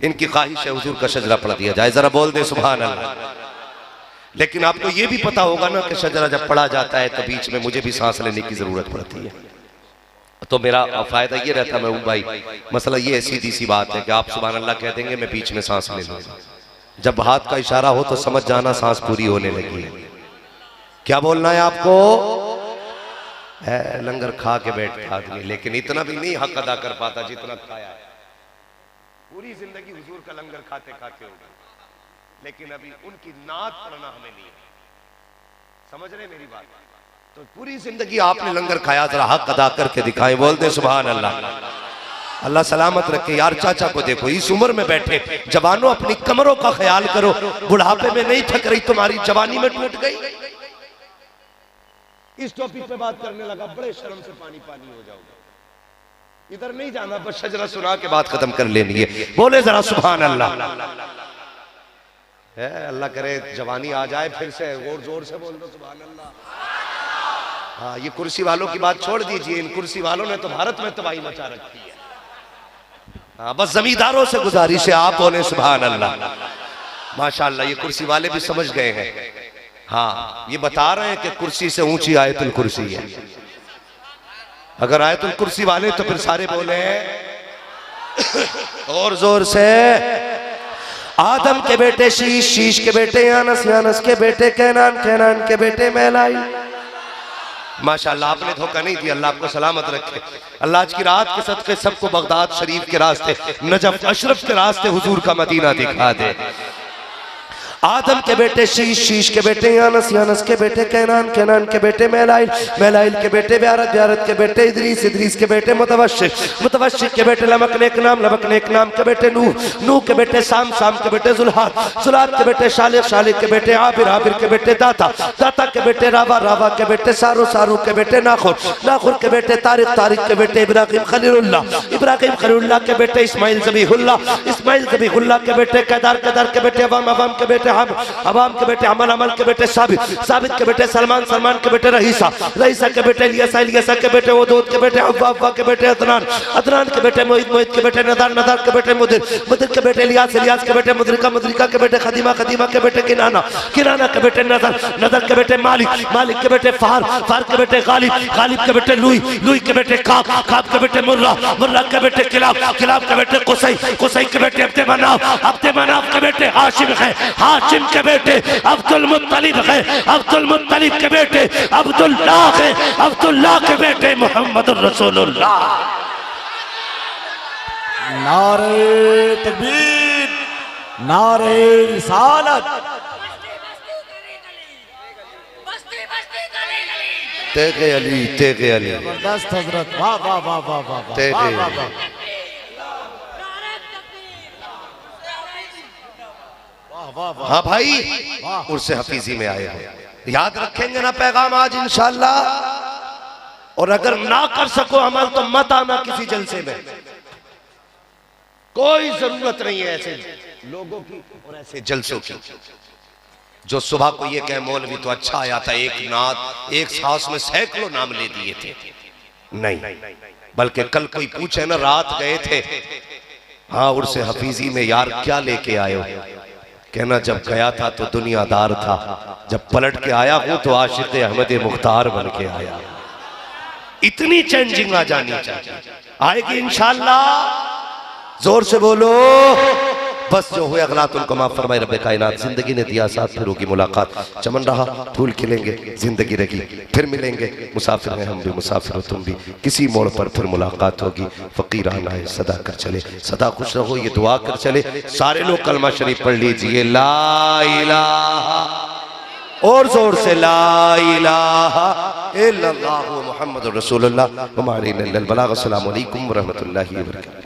इनकी ख्वाहिश है हुजूर का शजरा पढ़ दिया जाए, जरा बोल दे सुभान अल्लाह। लेकिन आपको यह भी पता होगा ना कि शजरा जब पढ़ा जाता है तो बीच में मुझे भी सांस लेने की जरूरत पड़ती है। तो मेरा फायदा ये रहता मैं भाई, मसला ये सीधी सी बात है कि आप सुभान अल्लाह कह देंगे, मैं बीच में सांस ले लूंगा। जब हाथ का इशारा हो तो समझ जाना सांस पूरी होने लगी है। क्या बोलना है आपको? है लंगर खा के बैठता आदमी, लेकिन इतना भी नहीं हक अदा कर पाता जितना खाया है। पूरी जिंदगी हुजूर का लंगर खाते खाते होगा, लेकिन अभी उनकी नात पढ़ना हमें नहीं है। समझ रहे मेरी बात? तो पूरी जिंदगी आपने लंगर खाया, जरा हक अदा करके दिखाएं। बोलते सुभान अल्लाह। अल्लाह सलामत रखे। यार चाचा को देखो, इस उम्र में बैठे। जवानों अपनी कमरों का ख्याल करो, बुढ़ापे में नहीं थक रही, तुम्हारी जवानी में टूट गई। इस टॉपिक पे बात करने लगा, बड़े शर्म से पानी पानी हो जाओगे। इधर नहीं जाना, बस शजरा सुना के बात खत्म कर लेनी है। बोले जरा सुभान अल्लाह। है अल्लाह करे जवानी आ जाए फिर से, और जोर से बोल दो सुभान अल्लाह। हाँ, ये कुर्सी वालों की बात छोड़ दीजिए, इन कुर्सी वालों ने तो भारत में तबाही मचा रखी है। हाँ, बस जमींदारों से गुजारिश है, आप बोले सुभान अल्लाह। माशाअल्लाह, ये कुर्सी वाले भी समझ गए हैं। हाँ, ये बता रहे हैं कि कुर्सी से ऊंची आयतुल कुर्सी है। अगर आयतुल कुर्सी वाले तो फिर सारे बोले और जोर से। आदम के बेटे शीश, शीश के बेटे यानस, यानस के बेटे कैनान, कैनान के बेटे मैलाई। माशाअल्लाह, आपने धोखा नहीं दिया, अल्लाह आपको सलामत रखे। अल्लाह आज की रात के सदके सबको बगदाद शरीफ के रास्ते, नजफ अशरफ के रास्ते हुजूर का मदीना दिखा दे। आदम के बेटे शीश, शीश के बेटे यानस, यानस के बेटे कैनान, कैनान के बेटे मैलाइल, मैलाइल के बेटे ब्यारत, ब्यारत के बेटे इदरीस, इदरीस के बेटे मुतवश्शिर, मुतवश्शिर के बेटे लमक नेक नाम, लमक नेक नाम के बेटे नूह, नूह के बेटे साम, साम के बेटे जुल्हाद, जुल्हाद के बेटे शालिक, शालिक के बेटे आबिर, आबिर के बेटे दाता, दाता के बेटे रावा, रावा के बेटे सारू, सारू के बेटे नाखुर, नाखुर के बेटे तारिक, तारिक के बेटे इब्राहिम खलीलुल्लाह, इब्राहिम खलीलुल्लाह के बेटे इस्माइल ज़बीहुल्लाह, इस्माइल ज़बीहुल्लाह के बेटे केदार, केदार के बेटे अवाम, अवाम के बेटे अवाम के बेटे अमल, अमल के बेटे साबित, साबित के बेटे सलमान, सलमान के बेटे रहीसा, रहीसा के बेटे इलियासा, इलियासा के बेटे वदूद के बेटे अव्वा, अव्वा के बेटे अदनान, अदनान के बेटे मोहित, मोहित के बेटे नदार, नदार के बेटे मुदिर, मुदिर के बेटे इलियास, इलियास के बेटे मुदरिका, मुदरिका के बेटे खदीमा, खदीमा के बेटे किनाना, किनाना के बेटे नदर, नदर के बेटे मालिक, मालिक के बेटे फार, फार के बेटे गालिब, गालिब के बेटे लुई, लुई के बेटे काब, काब के बेटे मुर्रा, मुर्रा के बेटे किलाब, किलाब के बेटे कुसै, कुसै के बेटे अब्दे मनाफ, अब्दे मनाफ के बेटे हाशिम है, हाशिम के बेटे अब्दुल मुत्तलिब है, अब्दुल मुत्तलिब के बेटे अब्दुल्लाह है, अब्दुल्लाह के बेटे मोहम्मद रसूलुल्लाह। नारे तकबीर, नारे रिसालत। तेगे अली, तेगे अली, जबरदस्त हजरत, वाह वाह वाह वाह वाह, तेगे वाह वाह। हाँ भाई, उर्से हफीजी में आए हो, याद रखेंगे ना पैगाम आज इंशाअल्लाह। और अगर ना कर सको अमल तो मत आना किसी जलसे में, कोई जरूरत नहीं है ऐसे लोगों की और ऐसे जलसों की। जो सुबह को ये कहे मौलवी तो अच्छा आया था, एक नात एक सांस में सैकड़ों नाम ले दिए थे, नहीं, बल्कि कल कोई पूछे ना रात गए थे, हाँ उर्से हफीजी में यार क्या लेके आए हो, कहना जब गया था तो दुनियादार था, जब पलट के आया हूं तो आशिक अहमद मुख्तार बन के आया। इतनी चेंजिंग आ जानी चाहिए, आएगी इंशाअल्लाह। जोर से बोलो। बस जो हुए अगलात उनको माफ फरमाए रब्बे कायनात। जिंदगी ने दिया साथ, फिर होगी मुलाकात, चमन रहा फूल खिलेंगे, जिंदगी रहेगी, फिर मिलेंगे। मुसाफिर हैं हम भी, मुसाफिर हो तुम भी, किसी मोड़ पर फिर मुलाकात होगी। फकीराना है सदा कर चले, सदा खुश रहो ये दुआ कर चले। सारे लोग कलमा शरीफ पढ़ लीजिए, ला इलाहा, और जोर से ला इलाहा इल्लल्लाहु मुहम्मदुर रसूलुल्लाह। हमारे बलाग। अस्सलामु अलैकुम व रहमतुल्लाहि व बरकातहू।